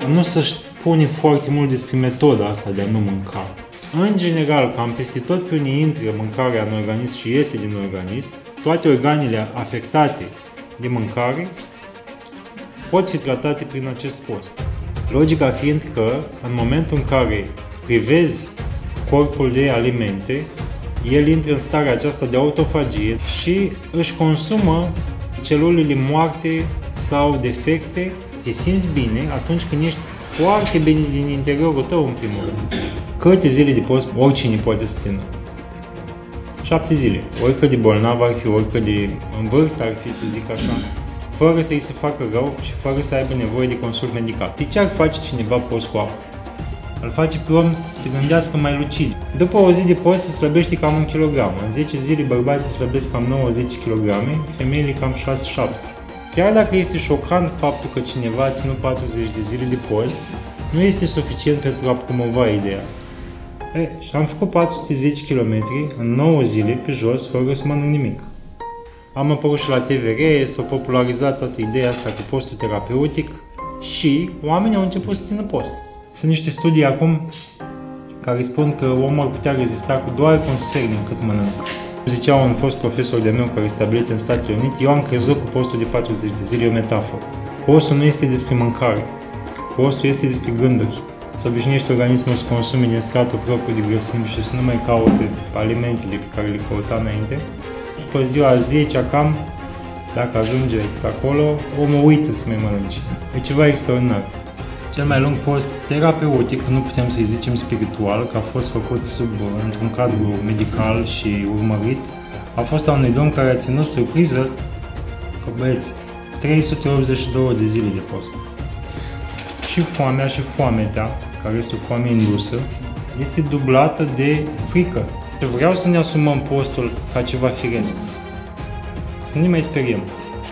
Nu se spune foarte mult despre metoda asta de a nu mânca. În general, cam peste tot pe unde intră mâncarea în organism și iese din organism, toate organele afectate de mâncare pot fi tratate prin acest post. Logica fiind că, în momentul în care privezi corpul de alimente, el intră în starea aceasta de autofagie și își consumă celulele moarte sau defecte. Te simți bine atunci când ești foarte bine din interiorul tău, în primul rând. Câte zile de post oricine poate să țină? 7 zile. Oricât de bolnav ar fi, oricât de în vârstă ar fi, să zic așa, fără să-i se facă rău și fără să aibă nevoie de consult medical. De ce ar face cineva post cu apă? Îl face pe om să gândească mai lucid. După o zi de post se slăbește cam 1 kg. În 10 zile bărbații se slăbesc cam 9-10 kg, femeile cam 6-7. Chiar dacă este șocant faptul că cineva a ținut 40 de zile de post, nu este suficient pentru a promova ideea asta. Și am făcut 410 km în 9 zile pe jos, fără să mănânc nimic. Am apărut și la TVR, s-a popularizat toată ideea asta cu postul terapeutic și oamenii au început să țină post. Sunt niște studii acum care spun că omul ar putea rezista cu doar un sfert din cât mănâncă. Zicea un fost profesor de meu care stabilit în Statele Unite, eu am crezut că postul de 40 de zile e o metaforă. Postul nu este despre mâncare. Postul este despre gânduri. Să obișnuiești organismul să consume din stratul propriu de grăsimi și să nu mai caute alimentele pe care le căuta înainte. După ziua 10 cam, dacă ajungeți acolo, omul uită să mai mănânce. E ceva extraordinar. Cel mai lung post terapeutic, nu putem să-i zicem spiritual, că a fost făcut într-un cadru medical și urmărit, a fost a unui domn care a ținut surpriză, că băieți, 382 de zile de post. Și foamea și foametea, care este o foame indusă, este dublată de frică. Vreau să ne asumăm postul ca ceva firesc. Să nu ne mai speriem.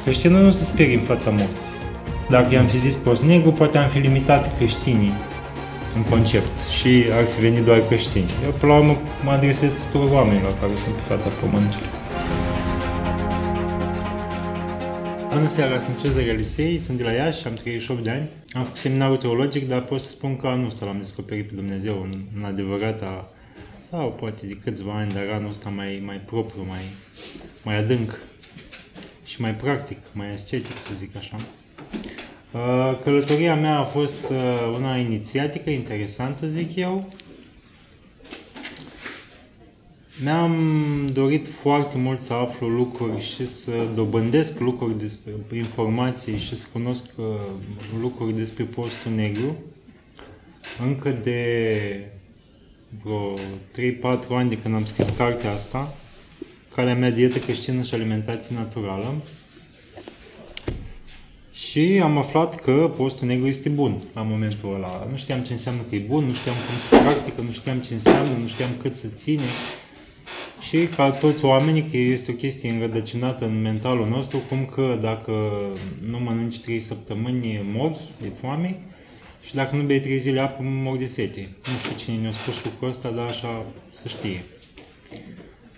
Creștinul nu se sperie în fața morții. Dacă i-am fi zis post negru, poate am fi limitat creștinii în concept și ar fi venit doar creștini. Eu, până la urmă, mă adresez tuturor oamenilor care sunt pe fața pământului. Bună seara, sunt Cezar Elisei, sunt de la Iași, am 38 de ani. Am făcut seminarul teologic, dar pot să spun că anul ăsta l-am descoperit pe Dumnezeu în adevărata, sau poate de câțiva ani, dar anul ăsta mai propriu, mai adânc și mai practic, mai ascetic, să zic așa. Călătoria mea a fost una inițiatică, interesantă, zic eu. Mi-am dorit foarte mult să aflu lucruri și să dobândesc lucruri despre informații și să cunosc lucruri despre postul negru. Încă de vreo 3-4 ani de când am scris cartea asta, Calea mea, dietă creștină și alimentație naturală. Și am aflat că postul negru este bun la momentul ăla. Nu știam ce înseamnă că e bun, nu știam cum se practică, nu știam ce înseamnă, nu știam cât se ține. Și ca toți oamenii, că este o chestie înrădăcinată în mentalul nostru, cum că dacă nu mănânci 3 săptămâni, mori de foame și dacă nu bei 3 zile apă, mori de sete. Nu știu cine ne-a spus lucrul ăsta, dar așa să știe.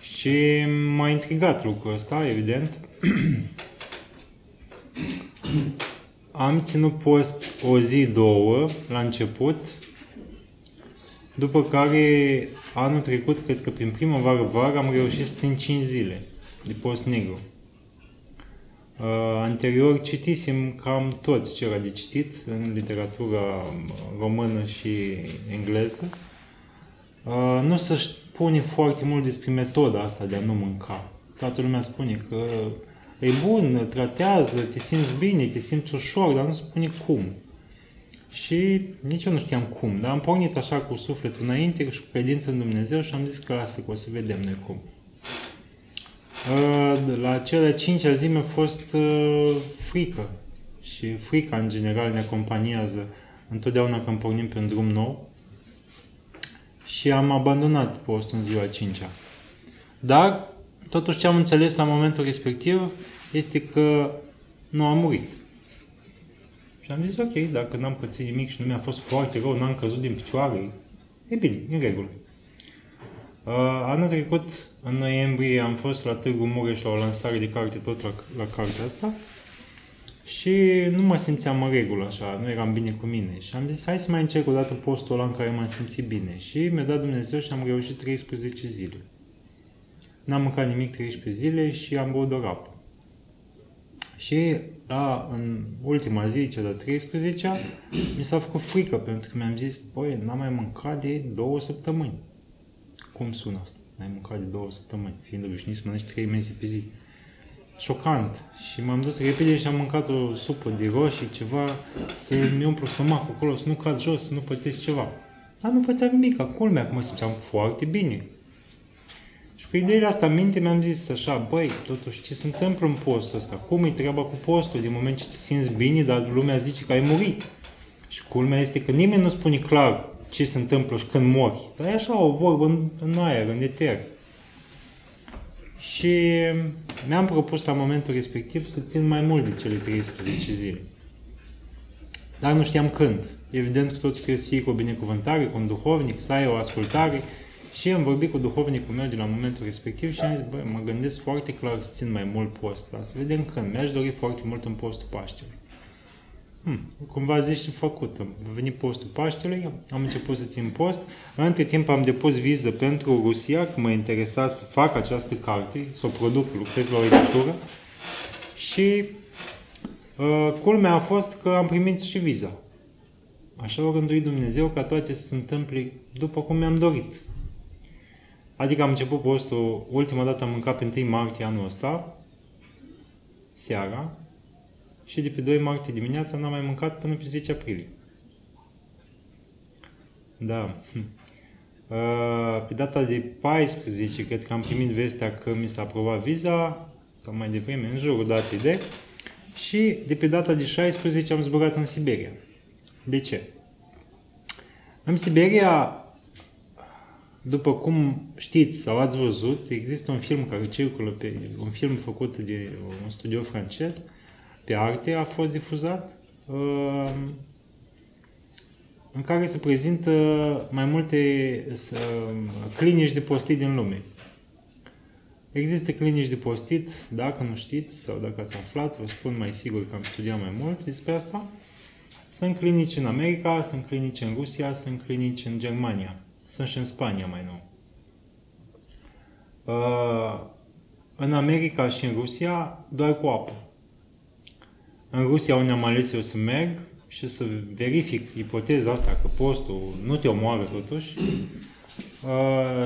Și m-a intrigat lucrul ăsta, evident. Am ținut post o zi, 2 la început, după care anul trecut, cred că prin primăvară-vară, am reușit să țin 5 zile de post negru. Anterior citisem cam toți ce era de citit în literatura română și engleză. Nu se spune foarte mult despre metoda asta de a nu mânca. Toată lumea spune că e bun, tratează, te simți bine, te simți ușor, dar nu spune cum. Și nici eu nu știam cum, dar am pornit așa cu sufletul înainte și cu credință în Dumnezeu și am zis că lasă, că o să vedem noi cum. La cea de-a 5-a zi mi-a fost frică. Și frica, în general, ne acompaniază întotdeauna când pornim pe un drum nou. Și am abandonat postul în ziua 5-a. Dar, totuși ce am înțeles la momentul respectiv este că nu am murit. Și am zis, ok, dacă n-am pățit nimic și nu mi-a fost foarte rău, n-am căzut din picioare, e bine, în regulă. Anul trecut, în noiembrie, am fost la Târgu Mureș la o lansare de carte, tot la cartea asta. Și nu mă simțeam în regulă așa, nu eram bine cu mine. Și am zis, hai să mai încerc o dată postul ăla în care m-am simțit bine. Și mi-a dat Dumnezeu și am reușit 13 zile. N-am mâncat nimic 13 zile și am băut doar apă. Și în ultima zi, cea de-a 13-a, mi s-a făcut frică, pentru că mi-am zis, băi, n-am mai mâncat de 2 săptămâni. Cum sună asta? N-ai mâncat de 2 săptămăni, fiind obișnuit să mănânci 3 mese pe zi. Șocant. Și m-am dus repede și am mâncat o supă de roșii, ceva, să-mi umplu stomacul acolo, să nu cad jos, să nu pățesc ceva. Dar nu pățeam nimic, culmea, că mă simțeam foarte bine. Și cu ideile astea în minte mi-am zis așa, băi, totuși ce se întâmplă în postul ăsta? Cum e treaba cu postul? Din moment ce te simți bine, dar lumea zice că ai murit. Și culmea este că nimeni nu spune clar ce se întâmplă și când mori. Dar e așa o vorbă în aer, în eter. Și mi-am propus la momentul respectiv să țin mai mult de cele 13 zile. Dar nu știam când. Evident că totul trebuie să fie cu o binecuvântare, cu un duhovnic, să ai o ascultare. Și am vorbit cu duhovnicul meu de la momentul respectiv și am zis, băi, mă gândesc foarte clar să țin mai mult post, dar să vedem când. Mi-aș dori foarte mult în postul Paștelui. Cumva zici și făcut. A venit postul Paștelui, am început să țin post. Între timp am depus viză pentru Rusia, că mă interesa să fac această carte, să o produc, lucrez la o editură. Și culmea a fost că am primit și viza. Așa a rânduit Dumnezeu ca toate să se întâmple după cum mi-am dorit. Adică am început postul, ultima dată am mâncat pe 1 martie anul ăsta, seara, și de pe 2 martie dimineața n-am mai mâncat până pe 10 aprilie. Da. Pe data de 14, cred că am primit vestea că mi s-a aprobat viza, sau mai devreme, în jurul datei de, și de pe data de 16 am zburat în Siberia. De ce? În Siberia, după cum știți sau ați văzut, există un film care circulă un film făcut de un studio francez pe arte, a fost difuzat, în care se prezintă mai multe clinici de postit din lume. Există clinici de postit, dacă nu știți sau dacă ați aflat, vă spun mai sigur că am studiat mai mult despre asta. Sunt clinici în America, sunt clinici în Rusia, sunt clinici în Germania. Sunt și în Spania mai nou. În America și în Rusia, doar cu apă. În Rusia, unde am ales eu să merg și să verific ipoteza asta, că postul nu te omoară totuși,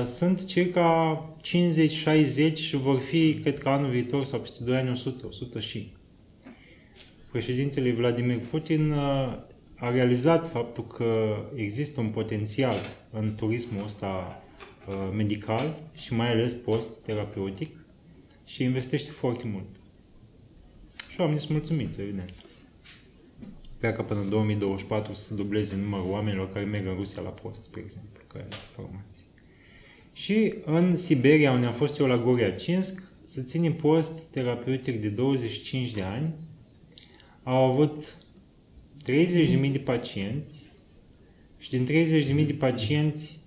sunt circa 50-60 și vor fi, cred că anul viitor sau peste 2 ani, 100 și. Președintele Vladimir Putin a realizat faptul că există un potențial în turismul ăsta medical și mai ales post-terapeutic și investește foarte mult. Și eu am zis mulțumiți, evident. Pleacă până în 2024 să dubleze numărul oamenilor care merg în Rusia la post, spre exemplu, care au informații. Și în Siberia, unde am fost eu la Goriacinsk, să ținem post terapeutic de 25 de ani, au avut 30.000 de pacienți și din 30.000 de pacienți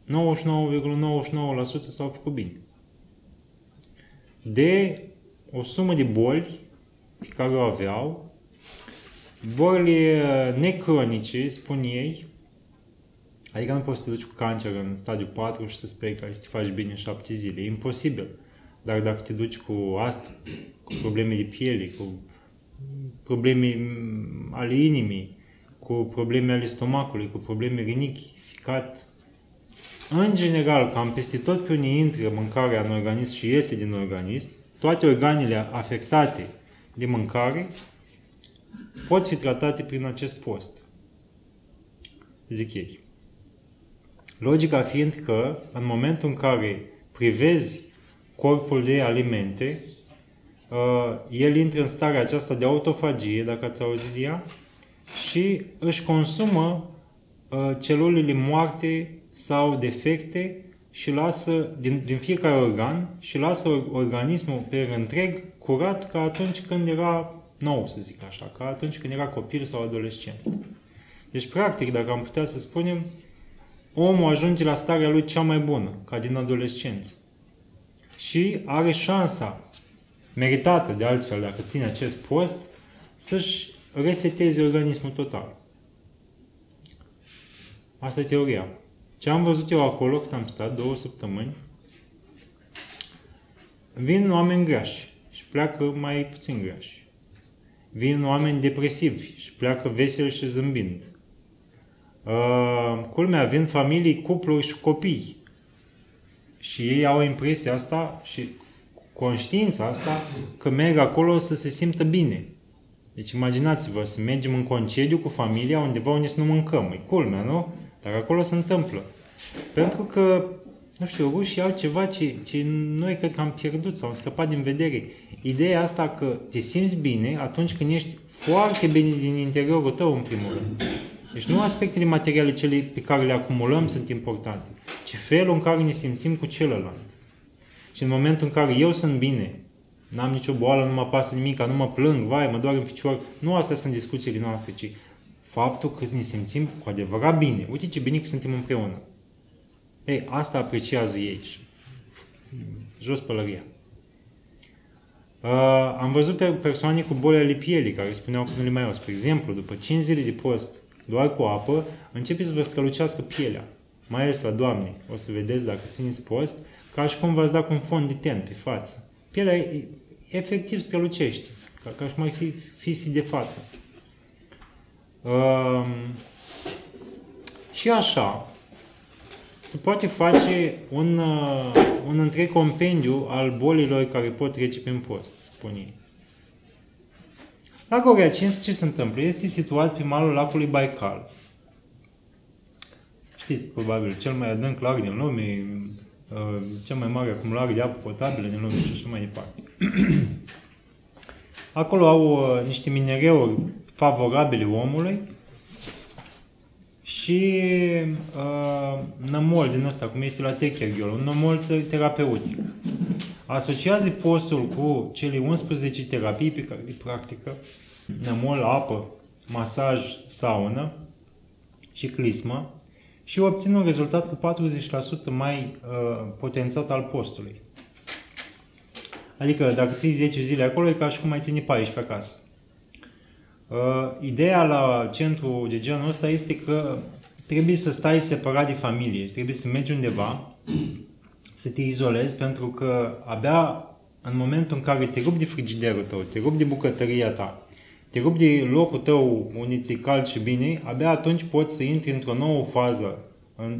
99,99% s-au făcut bine. De o sumă de boli pe care o aveau, boli necronice, spun ei, adică nu poți să te duci cu cancer în stadiu 4 și să speri că să te faci bine în 7 zile. E imposibil. Dar dacă te duci cu asta, cu probleme de piele, cu probleme ale inimii, cu probleme ale stomacului, cu probleme rinichi, ficat, în general, cam peste tot pe unde intră mâncarea în organism și iese din organism, toate organele afectate de mâncare pot fi tratate prin acest post, zic ei. Logica fiind că, în momentul în care privezi corpul de alimente, el intră în starea aceasta de autofagie, dacă ați auzit de ea, și își consumă celulele moarte sau defecte și lasă din fiecare organ și lasă organismul pe întreg curat ca atunci când era nou, să zic așa, ca atunci când era copil sau adolescent. Deci, practic, dacă am putea să spunem, omul ajunge la starea lui cea mai bună, ca din adolescență. Și are șansa meritată de altfel dacă ține acest post, să-și reseteze organismul total. Asta e teoria. Ce am văzut eu acolo când am stat 2 săptămâni, vin oameni grași și pleacă mai puțin grași. Vin oameni depresivi și pleacă veseli și zâmbind. Culmea, vin familii, cupluri și copii. Și ei au impresia asta și conștiința asta că merg acolo să se simtă bine. Deci imaginați-vă să mergem în concediu cu familia undeva unde să nu mâncăm. E culmea, nu? Dar acolo se întâmplă. Pentru că, nu știu, rușii au ceva ce noi cred că am pierdut sau am scăpat din vedere. Ideea asta că te simți bine atunci când ești foarte bine din interiorul tău, în primul rând. Deci nu aspectele materiale cele pe care le acumulăm sunt importante, ci felul în care ne simțim cu celălalt. Și în momentul în care eu sunt bine, n-am nicio boală, nu mă pasă nimic, nu mă plâng, vai, mă doare în picior, nu astea sunt discuțiile noastre, ci faptul că ne simțim cu adevărat bine. Uite ce bine că suntem împreună. Ei, asta apreciază ei. Jos pălăria. Am văzut pe persoane cu boli ale pielii care spuneau că nu le mai au. Spre exemplu, după 5 zile de post, doar cu apă, începe să vă strălucească pielea. Mai ales la doamne. O să vedeți dacă țineți post, ca și cum v-ați dat cu un fond de ten pe față. Pielea efectiv strălucește. Ca și mai fi de fată. Și așa, se poate face un întreg compendiu al bolilor care pot trece prin post, spune ei. La Goriacinsk ce se întâmplă? Este situat pe malul lacului Baikal. Știți, probabil, cel mai adânc lac din lume, cel mai mare acumulare de apă potabilă din lume și așa mai departe. Acolo au niște minereuri favorabile omului și nămol din ăsta, cum este la Techerghiol, un nămol terapeutic. Asociază postul cu cele 11 terapii pe care le practică, nămol, apă, masaj, saună și clismă, și obțin un rezultat cu 40% mai potențat al postului. Adică dacă ții 10 zile acolo, e ca și cum mai ține 14 acasă. Ideea la centru de genul ăsta este că trebuie să stai separat de familie, trebuie să mergi undeva, să te izolezi, pentru că abia în momentul în care te rupi de frigiderul tău, te rupi de bucătăria ta, te rupi de locul tău unde ți-e cald și bine, abia atunci poți să intri într-o nouă fază,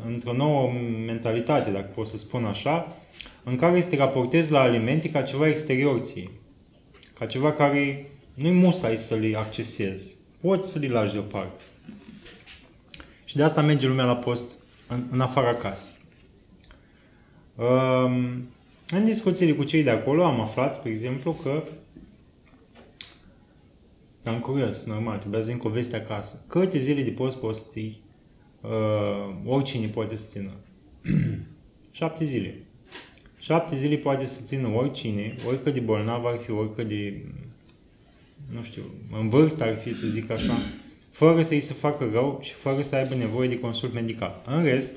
într-o nouă mentalitate, dacă pot să spun așa, în care să te raportezi la alimente ca ceva exterior ție, ca ceva care nu-i musai să le accesezi. Poți să le lași deoparte. Și de asta merge lumea la post în afara casei. În discuțiile cu cei de acolo am aflat, spre exemplu, că am curios, normal, trebuia să vin cu o veste acasă. Câte zile de post poți să ții? Oricine poate să țină. 7 zile. 7 zile poate să țină oricine, oricât de bolnav ar fi, oricât de, nu știu, în vârstă ar fi, să zic așa, fără să-i se facă rău și fără să aibă nevoie de consult medical. În rest,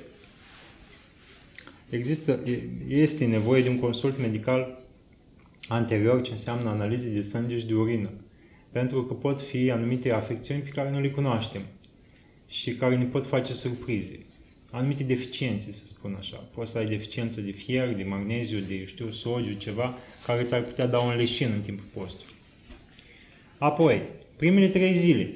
este nevoie de un consult medical anterior, ce înseamnă analize de sânge și de urină. Pentru că pot fi anumite afecțiuni pe care nu le cunoaștem și care ne pot face surprize. Anumite deficiențe, să spun așa. Poți să ai deficiență de fier, de magneziu, de, sodiu, ceva, care ți-ar putea da un leșin în timpul postului. Apoi, primele 3 zile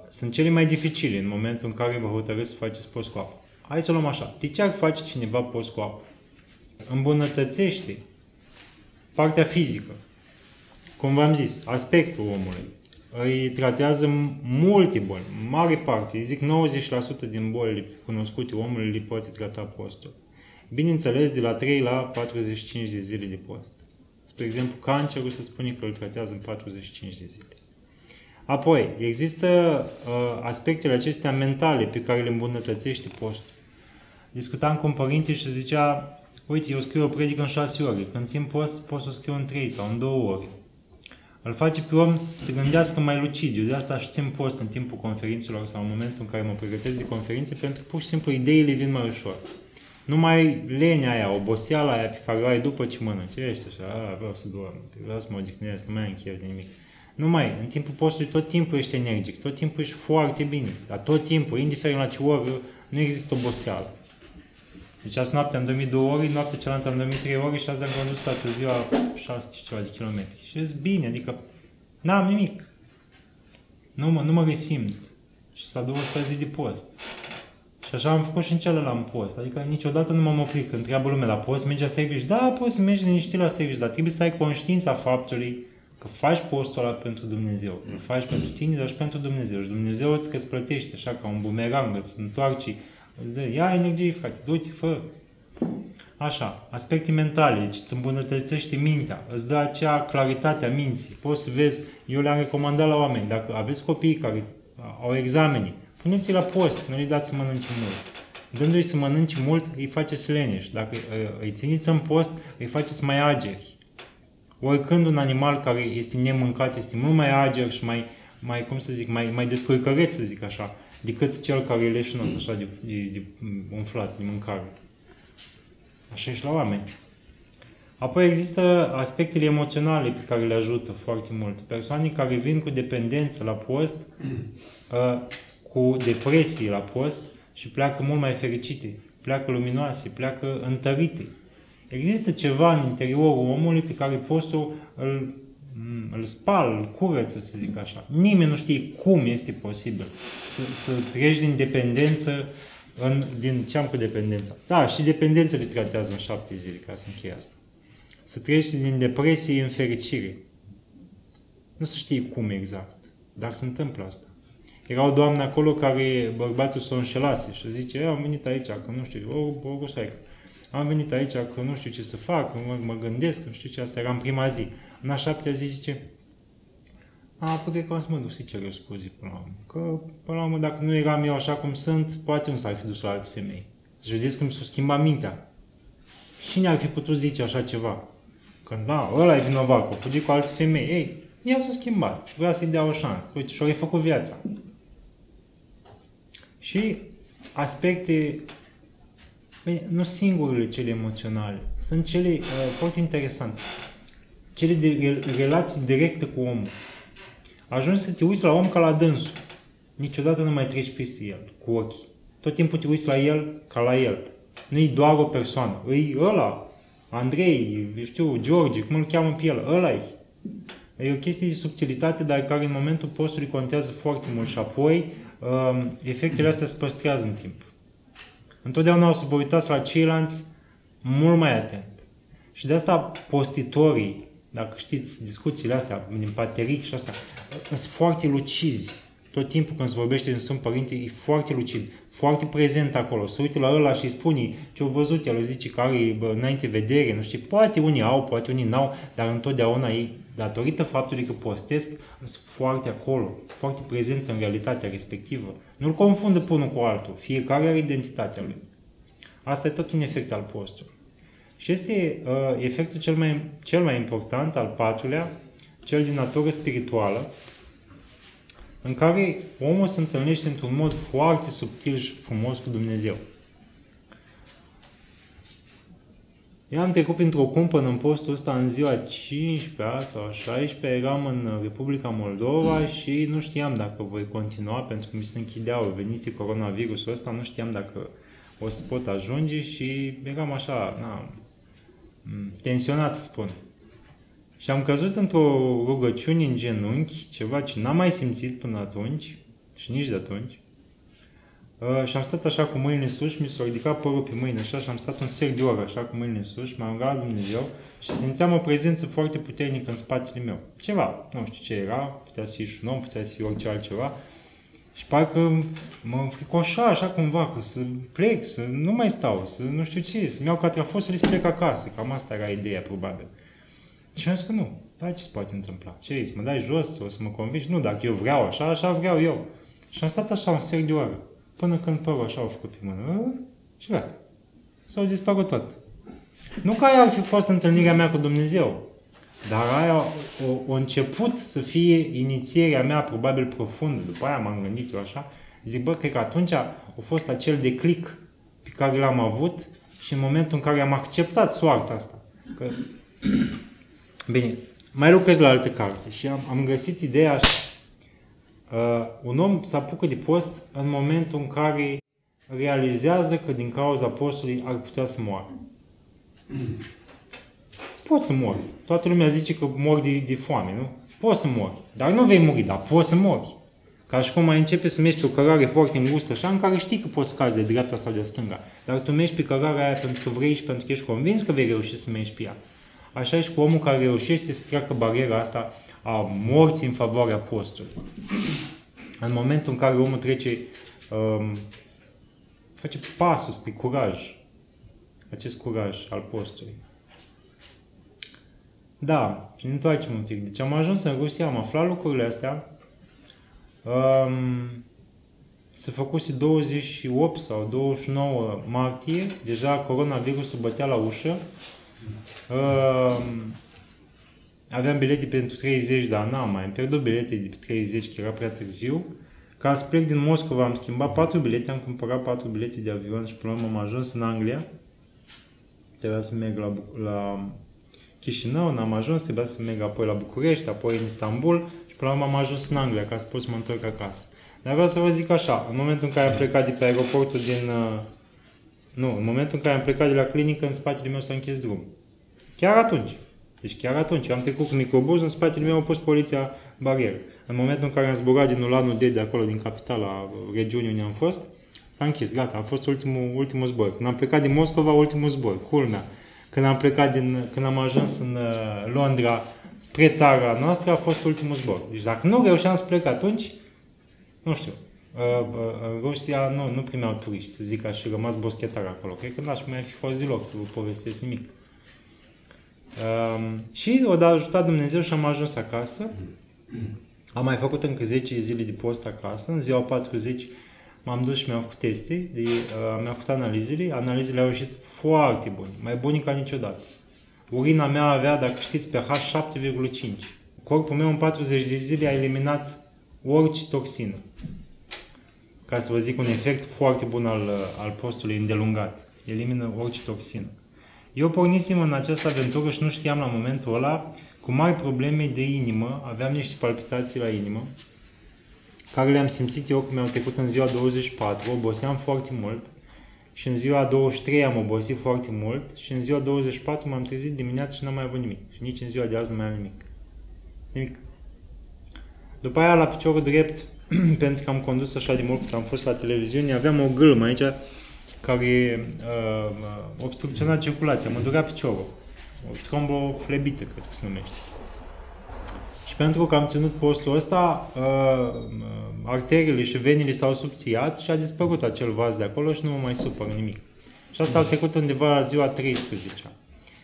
sunt cele mai dificile în momentul în care vă hotărâți să faceți post cu apă. Hai să o luăm așa. De ce ar face cineva post cu apă? Îmbunătățește partea fizică. Cum v-am zis, aspectul omului. Îi tratează multe boli, mare parte, zic 90% din bolile cunoscute omului le poate trata postul. Bineînțeles, de la 3 la 45 de zile de post. Spre exemplu, cancerul se spune că îl tratează în 45 de zile. Apoi, există aspectele acestea mentale pe care le îmbunătățește postul. Discutam cu un părinte și zicea, uite, eu scriu o predică în 6 ore, când țin post, pot să o scriu în 3 sau în 2 ore. Îl face pe om să gândească mai lucid. Eu de asta și țin post în timpul conferințelor sau în momentul în care mă pregătesc de conferințe, pentru că pur și simplu ideile vin mai ușor. Nu mai lenea aia, oboseala aia pe care o ai după ce mănânci. Ești așa, vreau să dorm, vreau să mă odihnesc, nu mai am chef de nimic. Nu mai, în timpul postului tot timpul ești energic, tot timpul ești foarte bine, dar tot timpul, indiferent la ce oră, nu există oboseală. Deci azi noaptea am dormit 2 ore, noaptea cealaltă am dormit 3 ore și azi am condus toată ziua 600 și ceva de kilometri. Și e bine, adică n-am nimic. Nu mă resimt. Și s-a 12 zi de post. Și așa am făcut și în celălalt post. Adică niciodată nu m-am oprit când întreabă lumea la post, mergi la serviciu. Da, poți să mergi liniștit la serviciu, dar trebuie să ai conștiința faptului că faci postul ăla pentru Dumnezeu. Îl faci pentru tine, dar și pentru Dumnezeu. Și Dumnezeu îți plătește așa ca un bumerang, îți întoarce. Îți dă, ia energie, frate, du-te, fă. Așa, aspecte mentale, deci îți îmbunătățește mintea, îți dă acea claritate a minții. Poți să vezi, eu le-am recomandat la oameni, dacă aveți copii care au examene, puneți-i la post, nu le dați să mănânce mult. Dându-i să mănânce mult, îi faceți leneși. Dacă îi țineți în post, îi faceți mai ageri. Oricând un animal care este nemâncat este mult mai ager și mai cum să zic, mai descurcăreț, să zic așa, decât cel care e leșinat așa de umflat de mâncare. Așa e și la oameni. Apoi există aspectele emoționale pe care le ajută foarte mult. Persoane care vin cu dependență la post, cu depresii la post și pleacă mult mai fericite, pleacă luminoase, pleacă întărite. Există ceva în interiorul omului pe care postul îl spală, îl curăță, să zic așa. Nimeni nu știe cum este posibil să treci din dependență din ce am cu dependența. Da, și dependența le tratează în 7 zile, ca să închei asta. Să treci din depresie în fericire. Nu se știe cum exact, dar se întâmplă asta. Era o doamnă acolo care bărbatul s-o înșelase și zice, am venit aici, că nu știu, o gusaică. Am venit aici, că nu știu ce să fac, mă gândesc, nu știu ce, asta era în prima zi. În a 7-a zi zice, poate că am să mă duc să cer eu scuze până la urmă. Că, până la urmă, dacă nu eram eu așa cum sunt, poate nu s-ar fi dus la alte femei. Să vedeți cum s-a schimbat mintea. Cine ar fi putut zice așa ceva? Când, da, ăla e vinovat, că a fugit cu alte femei. Ei, ea s-a schimbat. Vrea să-i dea o șansă. Uite, și-a refăcut viața. Și aspecte, nu singurele cele emoționale, sunt cele foarte interesante. Cele de relații directe cu omul. Ajungi să te uiți la om ca la dânsul. Niciodată nu mai treci peste el, cu ochii. Tot timpul te uiți la el ca la el. Nu-i doar o persoană. Îi ăla, Andrei, eu știu, George, cum îl cheamă pe el, ăla-i. E o chestie de subtilitate, dar care în momentul postului contează foarte mult și apoi efectele astea se păstrează în timp. Întotdeauna o să vă uitați la ceilalți mult mai atent. Și de asta postitorii, dacă știți discuțiile astea din pateric și asta, sunt foarte lucizi. Tot timpul când se vorbește în Sfânt Părinte, e foarte lucid, foarte prezent acolo. Se uită la ăla și îi spune ce-au văzut, el zice că are înainte vedere, nu știu, poate unii au, poate unii n-au, dar întotdeauna ei, datorită faptului că postesc, sunt foarte acolo, foarte prezenți în realitatea respectivă. Nu-l confundă pe unul cu altul, fiecare are identitatea lui. Asta e tot un efect al postului. Și este efectul cel mai important, al 4-lea, cel din natură spirituală, în care omul se întâlnește într-un mod foarte subtil și frumos cu Dumnezeu. Eu am trecut printr-o cumpănă în postul ăsta în ziua 15 sau a 16, eram în Republica Moldova și nu știam dacă voi continua, pentru că mi se închideau, venise coronavirusul ăsta, nu știam dacă o să pot ajunge și eram așa, tensionat, să spun. Și am căzut într-o rugăciune în genunchi, ceva ce n-am mai simțit până atunci și nici de atunci. Și am stat așa cu mâinile sus și mi s-a ridicat părul pe mâini așa și am stat un sfert de oră așa cu mâinile sus și m-am rugat la Dumnezeu și simțeam o prezență foarte puternică în spatele meu. Ceva, nu știu ce era, putea să fie și un om, putea să fie orice altceva. Și parcă mă înfricoșa așa cumva, că să plec, să nu mai stau, să nu știu ce, să-mi iau catrafos să le plec acasă. Cam asta era ideea, probabil. Și am zis că nu, dar ce se poate întâmpla? Ce să mă dai jos, o să mă convingi? Nu, dacă eu vreau așa, așa vreau eu. Și am stat așa un sfert de oră, până când părul așa au făcut pe mână. Și gata. S-au dispărut tot. Nu că aia ar fi fost întâlnirea mea cu Dumnezeu, dar aia a început să fie inițierea mea, probabil profundă. După aia m-am gândit eu așa. Zic, bă, cred că atunci a fost acel declic pe care l-am avut Și în momentul în care am acceptat soarta asta, că... Bine, mai lucrez la alte carte și am găsit ideea așa. Un om se apucă de post în momentul în care realizează că din cauza postului ar putea să moară. Poți să mori. Toată lumea zice că mori de foame, nu? Poți să mori. Dar nu vei muri, dar poți să mori. Ca și cum mai începe să mergi pe o cărare foarte îngustă, așa, în care știi că poți să cazi de dreapta sau de stânga. Dar tu mergi pe cărarea aia pentru că vrei și pentru că ești convins că vei reuși să mergi pe ea. Așa e și cu omul care reușește să treacă bariera asta a morții în favoarea postului. În momentul în care omul trece, face pasul spre curaj. Acest curaj al postului. Da, și ne întoarcem un pic. Deci am ajuns în Rusia, am aflat lucrurile astea. Se făcuse 28 sau 29 martie, deja coronavirusul bătea la ușă. Aveam bilete pentru 30, dar n-am mai. Am pierdut bilete de 30, că era prea târziu. Ca să plec din Moscova am schimbat 4 bilete, am cumpărat 4 bilete de avion și până la urmă am ajuns în Anglia. Trebuia să merg la Chișinău, n-am ajuns, trebuia să merg apoi la București, apoi în Istanbul și până la urmă am ajuns în Anglia ca să pot să mă întorc acasă. Dar vreau să vă zic așa, în momentul în care am plecat de pe aeroportul în momentul în care am plecat de la clinică, în spatele meu s-a închis drumul. Chiar atunci. Deci chiar atunci. Am trecut cu microbuzul, în spatele meu a pus poliția barieră. În momentul în care am zburat din Ulan-Ude de acolo, din capitala regiunii unde am fost, s-a închis, gata, a fost ultimul zbor. Când am plecat din Moscova, ultimul zbor, culmea. Când am ajuns în Londra spre țara noastră, a fost ultimul zbor. Deci dacă nu reușeam să plec atunci, nu știu, Rusia nu primeau turiști, să zic, aș fi rămas boschetar acolo. Cred că n-aș mai fi fost deloc să vă povestesc nimic. Și o da ajutat Dumnezeu și am ajuns acasă. Am mai făcut încă 10 zile de post acasă. În ziua 40 m-am dus și mi-am făcut teste, mi-am făcut analizele. Analizele au ieșit foarte bune, mai bune ca niciodată. Urina mea avea, dacă știți, pH 7,5. Corpul meu în 40 de zile a eliminat orice toxină. Ca să vă zic un efect foarte bun al postului îndelungat. Elimină orice toxină. Eu pornisem în această aventură și nu știam la momentul ăla, cu mari probleme de inimă, aveam niște palpitații la inimă, care le-am simțit eu că mi-au trecut în ziua 24, oboseam foarte mult și în ziua 23 am obosit foarte mult și în ziua 24 m-am trezit dimineața și n-am mai avut nimic. Și nici în ziua de azi nu mai am nimic. Nimic. După aia la piciorul drept, pentru că am condus așa de mult cât am fost la televiziune, aveam o gâlmă aici care obstrucționa circulația, mă durea piciorul. O tromboflebită, cred că se numește. Și pentru că am ținut postul ăsta, arteriile și venile s-au subțiat și a dispărut acel vas de acolo și nu mă mai supăr nimic. Și asta a trecut undeva la ziua 13.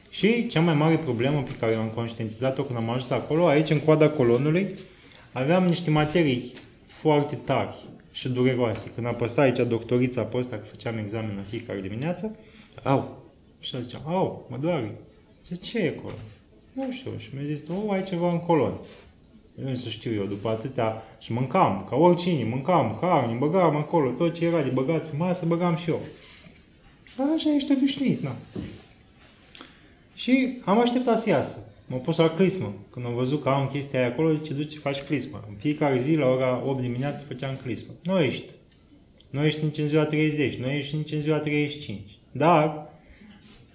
Și cea mai mare problemă pe care am conștientizat-o când am ajuns acolo, aici în coada colonului, aveam niște materii foarte tari și dureroase. Când apăsa aici doctorița pe ăsta, că făceam examen în fiecare dimineață, au. Și zicea, au, mă doare. Zice, ce e acolo? Nu știu. Și mi-a zis, ai ceva în colon. Nu să știu eu, după atâtea, și mâncam, ca oricine, mâncam carne, băgam acolo, tot ce era de băgat pe masă, băgam și eu. Așa ești obișnuit, na. Și am așteptat să iasă. M-am pus la clismă. Când am văzut că am chestia aia acolo, zice, duci, faci clismă. În fiecare zi, la ora 8 dimineață, făceam clismă. Nu ești. Nu ești nici în ziua 30, nu ești nici în ziua 35. Dar,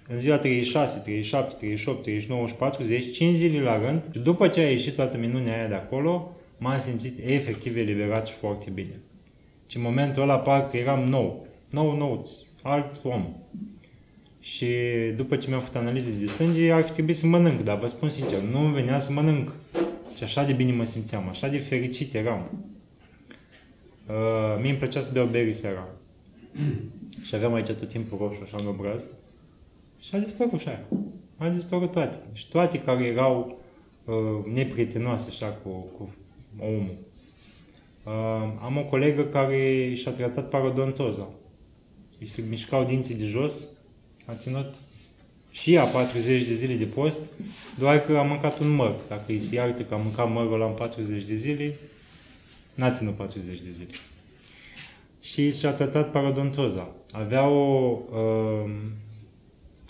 în ziua 36, 37, 38, 39 și 40, 5 zile la rând, și după ce a ieșit toată minunea aia de acolo, m-am simțit efectiv eliberat și foarte bine. Și în momentul ăla parcă eram nou, alt om. Și după ce mi-au făcut analize de sânge, ar fi trebuit să mănânc, dar vă spun sincer, nu îmi venea să mănânc. Și așa de bine mă simțeam, așa de fericit eram. Mie îmi plăcea să beau beri seara. Și aveam aici tot timpul roșu, așa în obraz. Și a dispărut și aia. A dispărut toate. Și toate care erau neprietenoase așa cu omul. Am o colegă care și-a tratat parodontoza. Îi se mișcau dinții de jos. A ținut și ea 40 de zile de post, doar că a mâncat un măr. Dacă îi se iartă că a mâncat mărul ăla în 40 de zile, n-a ținut 40 de zile. Și și-a tratat parodontoza. Avea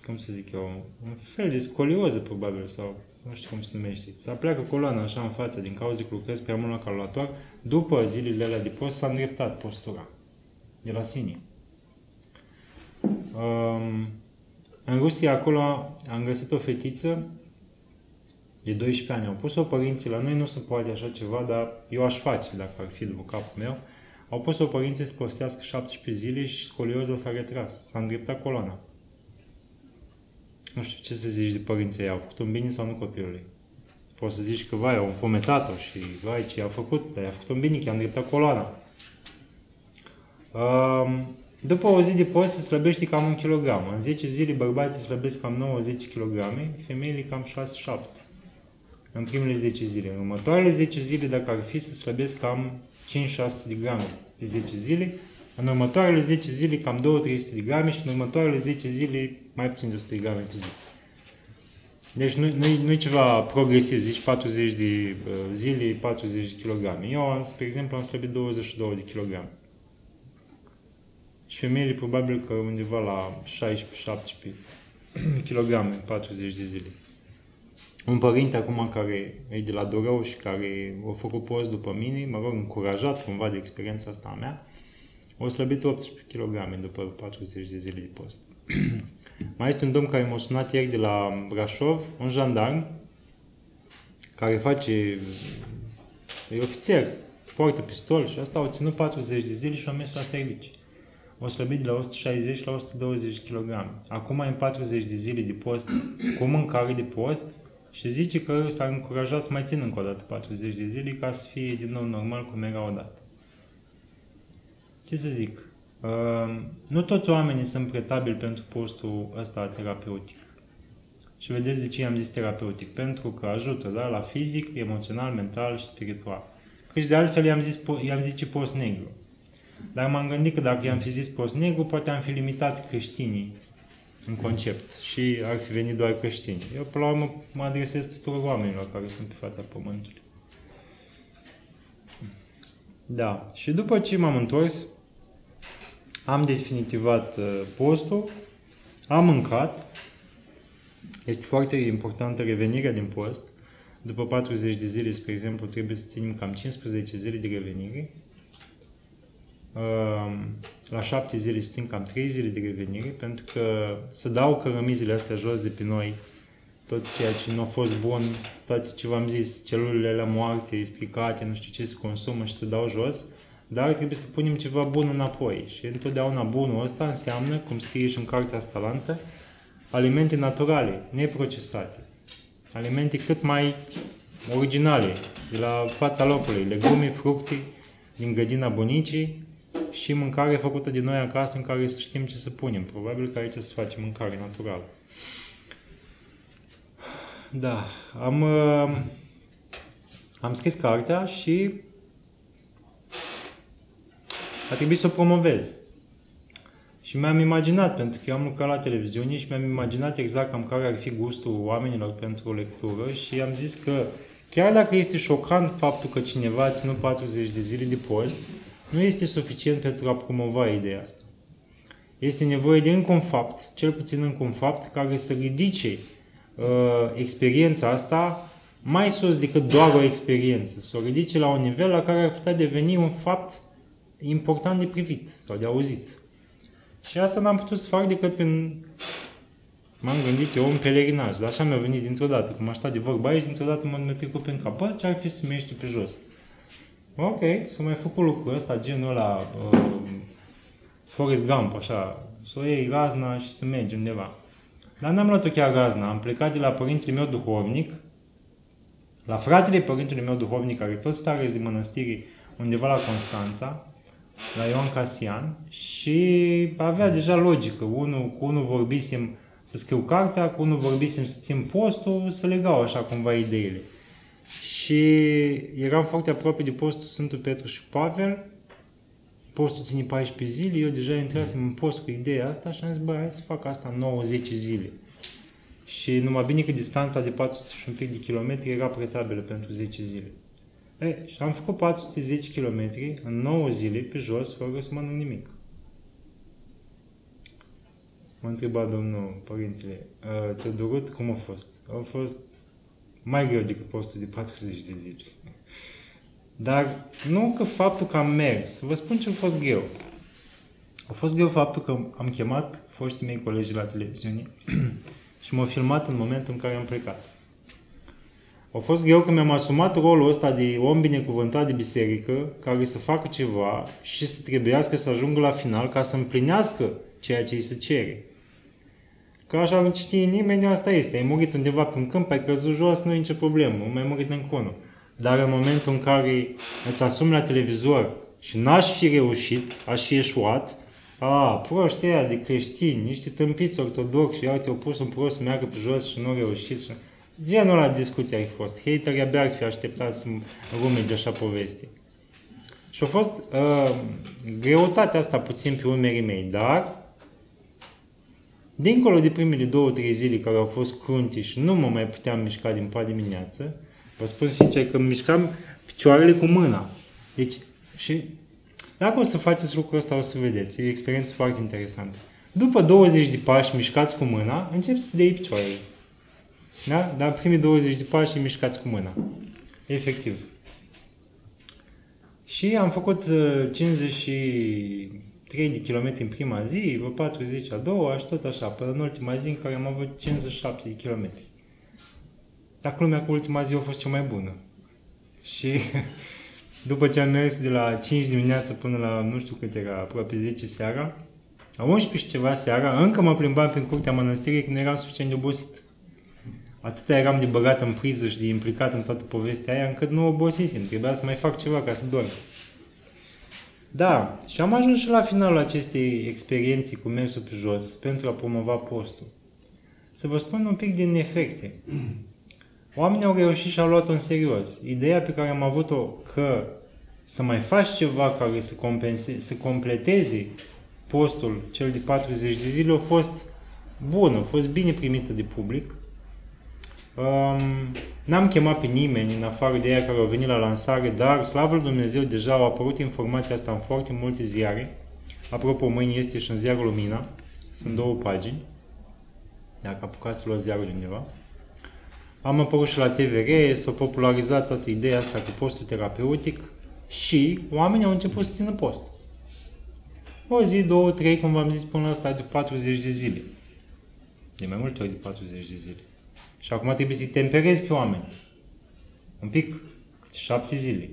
cum să zic eu, un fel de scolioză probabil sau nu știu cum se numește. Să pleacă coloana așa în față din cauza că lucrez prea mult la calculator. După zilele alea de post s-a îndreptat postura de la sine. În Rusia, acolo, am găsit o fetiță de 12 ani. Au pus-o părinții, la noi nu se poate așa ceva, dar eu aș face dacă ar fi după capul meu. Au pus-o părinții să postească 17 zile și scolioza s-a retras. S-a îndreptat coloana. Nu știu ce să zici de părinții ei. Au făcut un bine sau nu copilului? Poți să zici că, vai, au înfometat-o și, vai, ce i-a făcut, dar i-a făcut un bine, că i-a îndreptat coloana. După o zi de post se slăbește cam 1 kg. În 10 zile bărbații slăbesc cam 9-10 kg, femeile cam 6-7. În primele 10 zile. În următoarele 10 zile, dacă ar fi, se slăbesc cam 5-600 de grame pe 10 zile. În următoarele 10 zile cam 2-300 de grame și în următoarele 10 zile mai puțin de 100 de grame pe zi. Deci nu e ceva progresiv, zici 40 de zile, 40 de kg. Eu, spre exemplu, am slăbit 22 de kg. Și femeile probabil că undeva la 16-17 kg, 40 de zile. Un părinte acum care e de la Dorău și care a făcut post după mine, mă rog, încurajat cumva de experiența asta a mea, o slăbit 18 kg după 40 de zile de post. Mai este un domn care m-a sunat ieri de la Brașov, un jandarm, care e ofițer, poartă pistol și asta au ținut 40 de zile și a mers la servici. O slăbit de la 160 la 120 kg. Acum în 40 de zile de post, cu mâncare de post, și zice că s-a încurajat să mai țină încă o dată 40 de zile ca să fie din nou normal cum era odată. Ce să zic? Nu toți oamenii sunt pretabili pentru postul ăsta terapeutic. Și vedeți de ce i-am zis terapeutic? Pentru că ajută, da? La fizic, emoțional, mental și spiritual. Căci de altfel i-am zice post negru. Dar m-am gândit că dacă i-am fi zis post negru, poate am fi limitat creștinii în concept și ar fi venit doar creștini. Eu, până la urmă, mă adresez tuturor oamenilor care sunt pe fața pământului. Da. Și după ce m-am întors, am definitivat postul, am mâncat. Este foarte importantă revenirea din post. După 40 de zile, spre exemplu, trebuie să ținem cam 15 zile de revenire. La 7 zile țin cam 3 zile de revenire, pentru că să dau cărămizile astea jos de pe noi, tot ceea ce nu a fost bun, toate ce v-am zis, celulele alea moarte, stricate, nu știu ce se consumă și să dau jos, dar trebuie să punem ceva bun înapoi. Și întotdeauna bunul ăsta înseamnă, cum scrie și în cartea asta lantă, alimente naturale, neprocesate, alimente cât mai originale, de la fața locului, legume, fructe, din grădina bunicii, și mâncare făcută de noi acasă în care să știm ce să punem. Probabil că aici să facem mâncare naturală. Da, am scris cartea și a trebuit să o promovez. Și mi-am imaginat, pentru că eu am lucrat la televiziune și mi-am imaginat exact cam care ar fi gustul oamenilor pentru o lectură și am zis că chiar dacă este șocant faptul că cineva a ținut 40 de zile de post, nu este suficient pentru a promova ideea asta. Este nevoie de încă un fapt, cel puțin încă un fapt, care să ridice experiența asta mai sus decât doar o experiență. Să o ridice la un nivel la care ar putea deveni un fapt important de privit sau de auzit. Și asta n-am putut să fac decât prin... M-am gândit eu un pelerinaj, dar așa mi-a venit dintr-o dată. Cum aș sta de vorba aici, dintr-o dată m-a trecut prin cap. Bă, ce ar fi să mergi tu pe jos? Ok, s-a mai făcut lucrul ăsta, genul ăla, Forrest Gump, așa, să o iei razna și să mergi undeva. Dar n-am luat-o chiar razna, am plecat de la părintele meu duhovnic, la fratele părintele meu duhovnic, care tot stareț de mănăstire undeva la Constanța, la Ioan Casian, și avea deja logică. Cu unul vorbisem să scriu cartea, cu unul vorbisem să țin postul, să legau așa cumva ideile. Și eram foarte aproape de postul Sfântul Petru și Pavel. Postul ține 14 zile, eu deja intrasem în post cu ideea asta și am zis, bă, hai să fac asta în 9-10 zile. Și numai bine că distanța de 400 și un pic de kilometri era pretabilă pentru 10 zile. Și am făcut 410 km în 9 zile pe jos, fără să mănânc nimic. M-a întrebat domnul părintele, te-a durut? Cum a fost? A fost mai greu decât postul de 40 de zile. Dar nu că faptul că am mers, vă spun ce a fost greu. A fost greu faptul că am chemat foștii mei colegi la televiziune și m-au filmat în momentul în care am plecat. A fost greu că mi-am asumat rolul ăsta de om binecuvântat de biserică, care să facă ceva și să trebuiască să ajungă la final ca să împlinească ceea ce îi se cere. Că așa nu știe nimeni, asta este. Ai murit undeva pe un câmp, ai căzut jos, nu e nicio problemă, mai murit în conul. Dar în momentul în care îți asumi la televizor și n-aș fi reușit, aș fi eșuat, proști aia de creștini, niște tâmpiți ortodoxi, iau te-au pus un prost să meargă pe jos și nu au reușit. Genul ăla de discuție ai fost. Haterii abia ar fi așteptat să rumege așa poveste. Și a fost greutatea asta puțin pe umerii mei, dar dincolo de primele 2-3 zile care au fost crunte și nu mă mai puteam mișca din pat dimineață, vă spun sincer că mișcam picioarele cu mâna. Deci, și dacă o să faceți lucrul ăsta, o să vedeți. E o experiență foarte interesantă. După 20 de pași mișcați cu mâna, începi să dai picioarele. Da? Dar primii 20 de pași îi mișcați cu mâna. Efectiv. Și am făcut 53 de kilometri în prima zi, vreo 40 a doua și tot așa, până în ultima zi în care am avut 57 de kilometri. Dar culmea cu ultima zi a fost cea mai bună. Și după ce am mers de la 5 dimineața până la nu știu cât era, aproape 10 seara, la 11 și ceva seara, încă mă plimbam prin curtea mănăstirii când eram suficient de obosit. Atâta eram de băgat în priză și de implicat în toată povestea aia, încât nu obosisem. Trebuia să mai fac ceva ca să dorm. Da, și am ajuns și la finalul acestei experiențe cu mersul pe jos pentru a promova postul. Să vă spun un pic din efecte. Oamenii au reușit și au luat-o în serios. Ideea pe care am avut-o că să mai faci ceva care să completeze postul cel de 40 de zile a fost bună, a fost bine primită de public. N-am chemat pe nimeni în afară de aia care au venit la lansare, dar, slavă lui Dumnezeu, deja au apărut informația asta în foarte multe ziare. Apropo, mâine este și în ziarul Lumina. Sunt 2 pagini. Dacă apucați să luați ziarul de undeva. Am apărut și la TVR, s-a popularizat toată ideea asta cu postul terapeutic și oamenii au început să țină post. O zi, 2, 3, cum v-am zis până la asta, de 40 de zile. De mai multe ori de 40 de zile. Și acum trebuie să-i temperezi pe oameni. Un pic, câte 7 zile.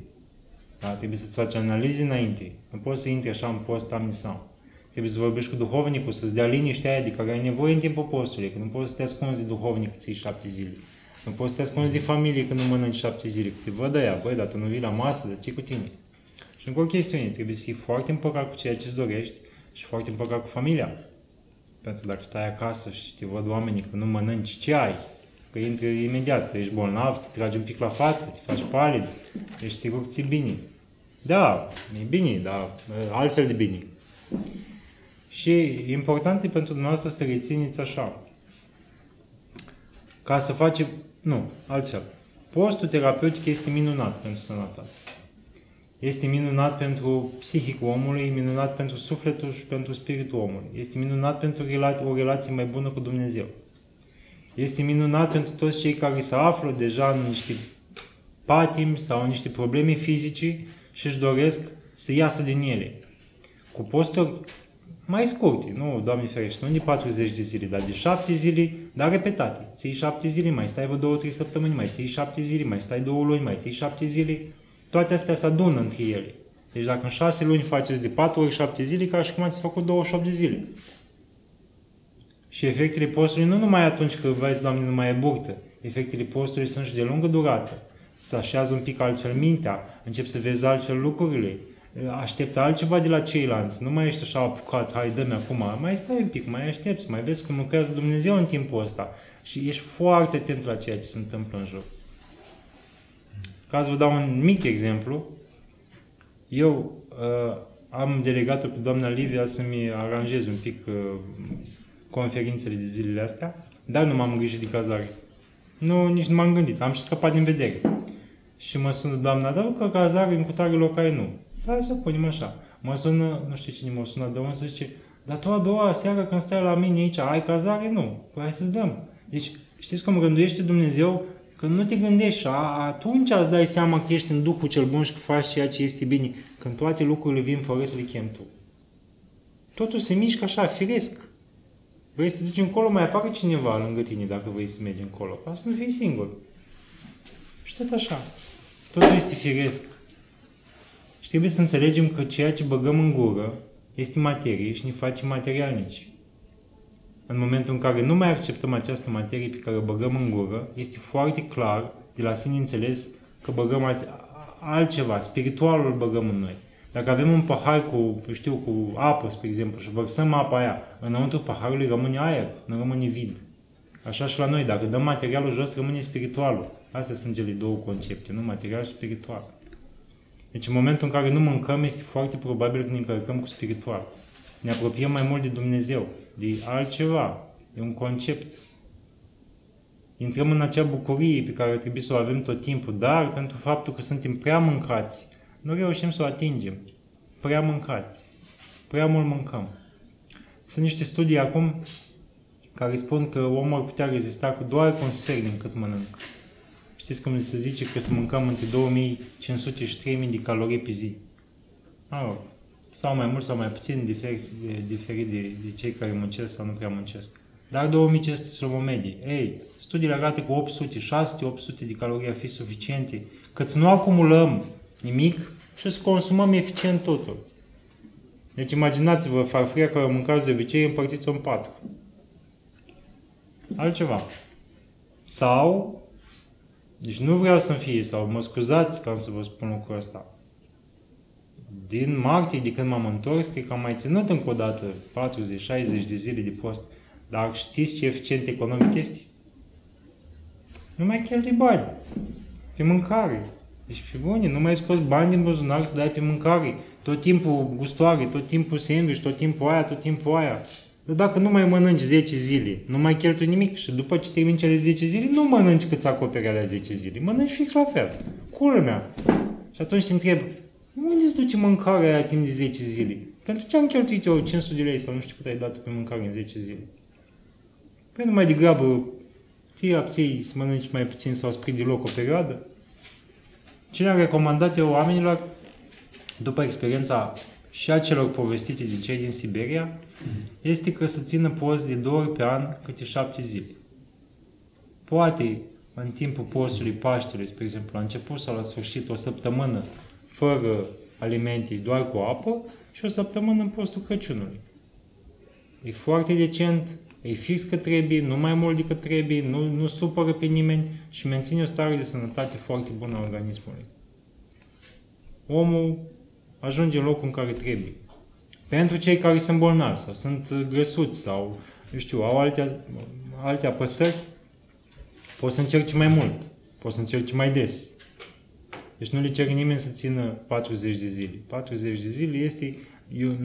Da? Trebuie să-ți faci analize înainte. Nu poți să intri așa în post amnisam. Trebuie să vorbești cu duhovnicul, să-ți dea liniștea aia de care ai nevoie în timpul postului. Că nu poți să te ascunzi de duhovnic că ții 7 zile. Nu poți să te ascunzi de familie când nu mănânci 7 zile. Că te văd aia, băi, dar tu nu vii la masă, dar ce cu tine? Și încă o chestiune, trebuie să fii foarte împăcat cu ceea ce-ți dorești și foarte împăcat cu familia. Pentru că dacă stai acasă și te văd oamenii că nu mănânci, ce ai? Că intri imediat, ești bolnav, te tragi un pic la față, te faci palid, ești sigur că ți-e bine. Da, e bine, dar altfel de bine. Și important e pentru dumneavoastră să rețineți așa. Ca să faci... Nu, altfel. Postul terapeutic este minunat pentru sănătate. Este minunat pentru psihicul omului, minunat pentru sufletul și pentru spiritul omului. Este minunat pentru o relație mai bună cu Dumnezeu. Este minunat pentru toți cei care se află deja în niște patimi sau în niște probleme fizice și își doresc să iasă din ele. Cu posturi mai scurte, nu, Doamne ferește, nu de 40 de zile, dar de 7 zile, dar repetate. Ții 7 zile, mai stai vreo 2-3 săptămâni, mai ții 7 zile, mai stai 2 luni, mai ții 7 zile. Toate astea se adună între ele. Deci dacă în 6 luni faceți de 4 ori 7 zile, ca și cum ați făcut 28 de zile. Și efectele postului nu numai atunci că, vezi, Doamne, nu mai e burtă. Efectele postului sunt și de lungă durată. Se așează un pic altfel mintea, începi să vezi altfel lucrurile, aștepți altceva de la ceilalți, nu mai ești așa apucat, hai, dă-mi acum, mai stai un pic, mai aștepți, mai vezi cum lucrează Dumnezeu în timpul ăsta și ești foarte atent la ceea ce se întâmplă în jur. Ca să vă dau un mic exemplu, eu am delegat-o pe doamna Livia să-mi aranjez un pic conferințele de zilele astea, dar nu m-am îngrijit de cazare. Nu, nici nu m-am gândit, am și scăpat din vedere. Și mă sună doamna, dar că cazare în cutare locale nu. Hai să o punem așa. Mă sună, nu știu cine mă sună, de unde zice, Dar tu a doua seară când stai la mine aici, ai cazare? Nu. Păi hai să-ți dăm. Deci, știți cum rânduiește Dumnezeu? Când nu te gândești și atunci îți dai seama că ești în Duhul cel bun și că faci ceea ce este bine. Când toate lucrurile vin fără să le chem tu. Totul se mișcă așa, firesc. Vrei să te duci încolo, mai apare cineva lângă tine dacă vrei să mergi încolo. Ca să nu fii singur. Și tot așa. Totul este firesc. Și trebuie să înțelegem că ceea ce băgăm în gură este materie și ne face materialnici. În momentul în care nu mai acceptăm această materie pe care o băgăm în gură, este foarte clar, de la sine înțeles, că băgăm altceva, spiritualul îl băgăm în noi. Dacă avem un pahar cu apă, spre exemplu, și vărsăm apa aia, înăuntru paharului rămâne aer, nu rămâne vid. Așa și la noi, dacă dăm materialul jos, rămâne spiritualul. Astea sunt cele două concepte, nu? Material și spiritual. Deci în momentul în care nu mâncăm, este foarte probabil că ne încărcăm cu spiritual. Ne apropiem mai mult de Dumnezeu, de altceva, de un concept. Intrăm în acea bucurie pe care trebuie să o avem tot timpul, dar pentru faptul că suntem prea mâncați, nu reușim să o atingem. Prea mâncați. Prea mult mâncăm. Sunt niște studii acum care spun că omul ar putea rezista cu doar cu un sfert din cât mănâncă. Știți cum se zice că să mâncăm între 2500 și 3000 de calorii pe zi. Sau mai mult sau mai puțin, diferit de cei care muncesc sau nu prea muncesc. Dar 2500 sunt o medie. Ei, studiile arată că 800, 600, 800 de calorii ar fi suficiente, că să nu acumulăm nimic și să consumăm eficient totul. Deci imaginați-vă farfuria care o mâncați de obicei, împărțiți-o în 4. Altceva. Sau, deci nu vreau să-mi fie, sau mă scuzați ca să vă spun lucrul ăsta. Din martie, de când m-am întors, cred că am mai ținut încă o dată 40-60 de zile de post. Dar știți ce eficient economic este? Nu mai cheltui bani pe mâncare. Deci pe bune, nu mai scoți bani din buzunar să dai pe mâncare. Tot timpul gustoare, tot timpul sandwich, tot timpul aia. Dar dacă nu mai mănânci 10 zile, nu mai cheltui nimic și după ce termini cele 10 zile, nu mănânci cât să acoperi alea 10 zile. Mănânci fix la fel. Culmea. Și atunci te întreb, unde se duce mâncarea aia timp de 10 zile? Pentru ce am cheltuit eu 500 de lei sau nu știu cât ai dat pe mâncare în 10 zile? Păi nu mai degrabă ții abții să mănânci mai puțin sau să prinzi deloc o perioadă. Ce le-am recomandat eu oamenilor, după experiența și a celor povestite de cei din Siberia, este că să țină post de 2 ori pe an câte 7 zile. Poate în timpul postului Paștelui, spre exemplu, la început sau la sfârșit, o săptămână fără alimente, doar cu apă, și o săptămână în postul Crăciunului. E foarte decent, e fix că trebuie, nu mai mult decât trebuie, nu supără pe nimeni și menține o stare de sănătate foarte bună a organismului. Omul ajunge în locul în care trebuie. Pentru cei care sunt bolnavi sau sunt grăsuți sau, eu știu, au alte apăsări, poți să încerci mai mult, poți să încerci mai des. Deci nu le cer nimeni să țină 40 de zile. 40 de zile este... Eu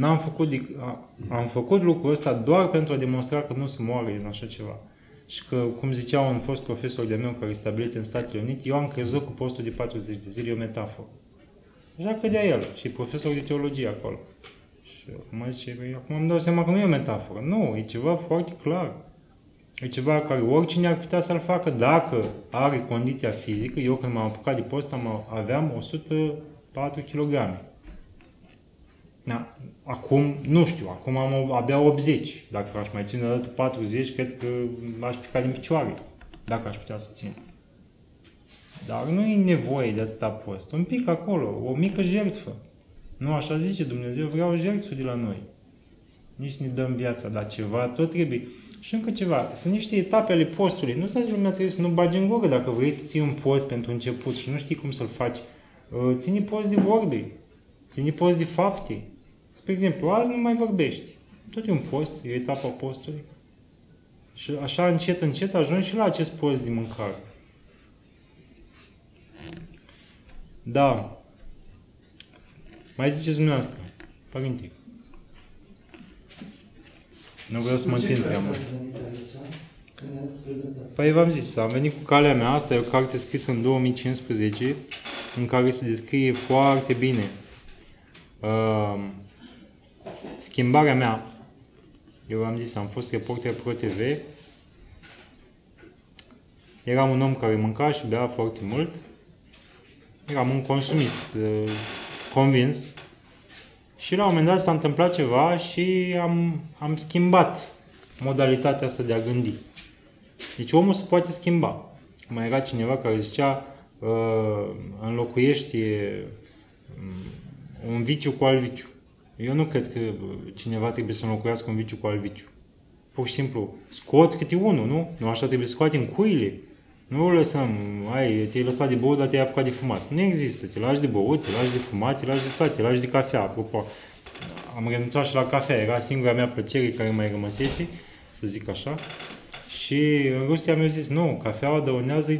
am făcut lucrul ăsta doar pentru a demonstra că nu se moare din așa ceva. Și că, cum zicea un fost profesor de meu care e stabilit în Statele Unite, eu am crezut că postul de 40 de zile e o metaforă. Așa cădea el și profesor de teologie acolo. Și acum îmi dau seama că nu e o metaforă. Nu, e ceva foarte clar. E ceva care oricine ar putea să-l facă dacă are condiția fizică. Eu când m-am apucat de post aveam 104 kg. Da. Acum, nu știu, acum am abia 80. Dacă aș mai ține o dată 40, cred că aș pica din picioare. Dacă aș putea să țin. Dar nu e nevoie de atâta post. Un pic acolo, o mică jertfă. Nu așa zice Dumnezeu, vreau jertfă de la noi. Nici ne dăm viața, dar ceva tot trebuie. Și încă ceva, sunt niște etape ale postului. Nu toată lumea trebuie să nu bagi în gură. Dacă vrei să ții un post pentru început și nu știi cum să-l faci, ține post de vorbe. Ține post de fapte. Spre exemplu, azi nu mai vorbești. Tot e un post, e etapa postului. Și așa încet, încet ajungi și la acest post de mâncare. Da. Mai ziceți dumneavoastră, părinte. Nu vreau să mă întind prea mult. Păi v-am zis, am venit cu calea mea, asta e o carte scrisă în 2015, în care se descrie foarte bine schimbarea mea Eu am zis, am fost reporter Pro TV. Eram un om care mânca și bea foarte mult. Eram un consumist convins. Și la un moment dat s-a întâmplat ceva și am schimbat modalitatea asta de a gândi. Deci omul se poate schimba. Mai era cineva care zicea înlocuiești un viciu cu alt viciu. Eu nu cred că cineva trebuie să înlocuiască un viciu cu alt viciu. Pur și simplu, scoți câte unul, nu? Nu așa trebuie să scoatem cuile. Nu o lăsăm, te-ai lăsat de băut, dar te-ai apucat de fumat. Nu există, te lași de băut, te lași de fumat, te lași de toate, te lași de cafea. Apropo, am renunțat și la cafea, era singura mea plăcere care mai rămăsese, să zic așa. Și în Rusia mi-au zis, nu, cafeaua dăunează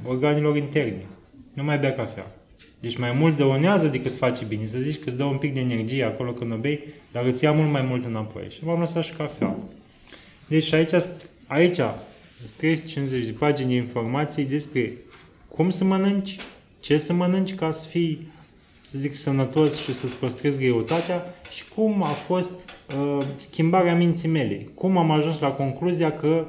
organelor interne. Nu mai bea cafea. Deci mai mult dăunează decât face bine. Să zici că îți dă un pic de energie acolo când o bei, dar îți ia mult mai mult înapoi. Și v-am lăsat și cafea. Deci aici 350 de pagini de informații despre cum să mănânci, ce să mănânci ca să fii, să zic, sănătos și să-ți păstrezi greutatea și cum a fost schimbarea minții mele. Cum am ajuns la concluzia că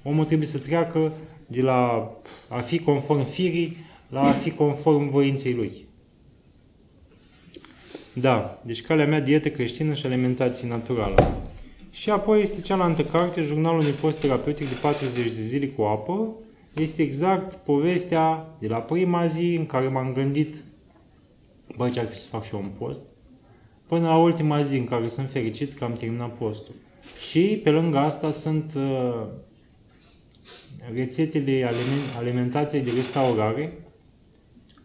omul trebuie să treacă de la a fi conform firii la a fi conform voinței lui. Da, deci calea mea, dietă creștină și alimentație naturală. Și apoi este cealaltă carte, Jurnalul unui post terapeutic de 40 de zile cu apă. Este exact povestea de la prima zi în care m-am gândit, băi, ce ar fi să fac și eu un post, până la ultima zi în care sunt fericit că am terminat postul. Și pe lângă asta sunt rețetele alimentației de restaurare,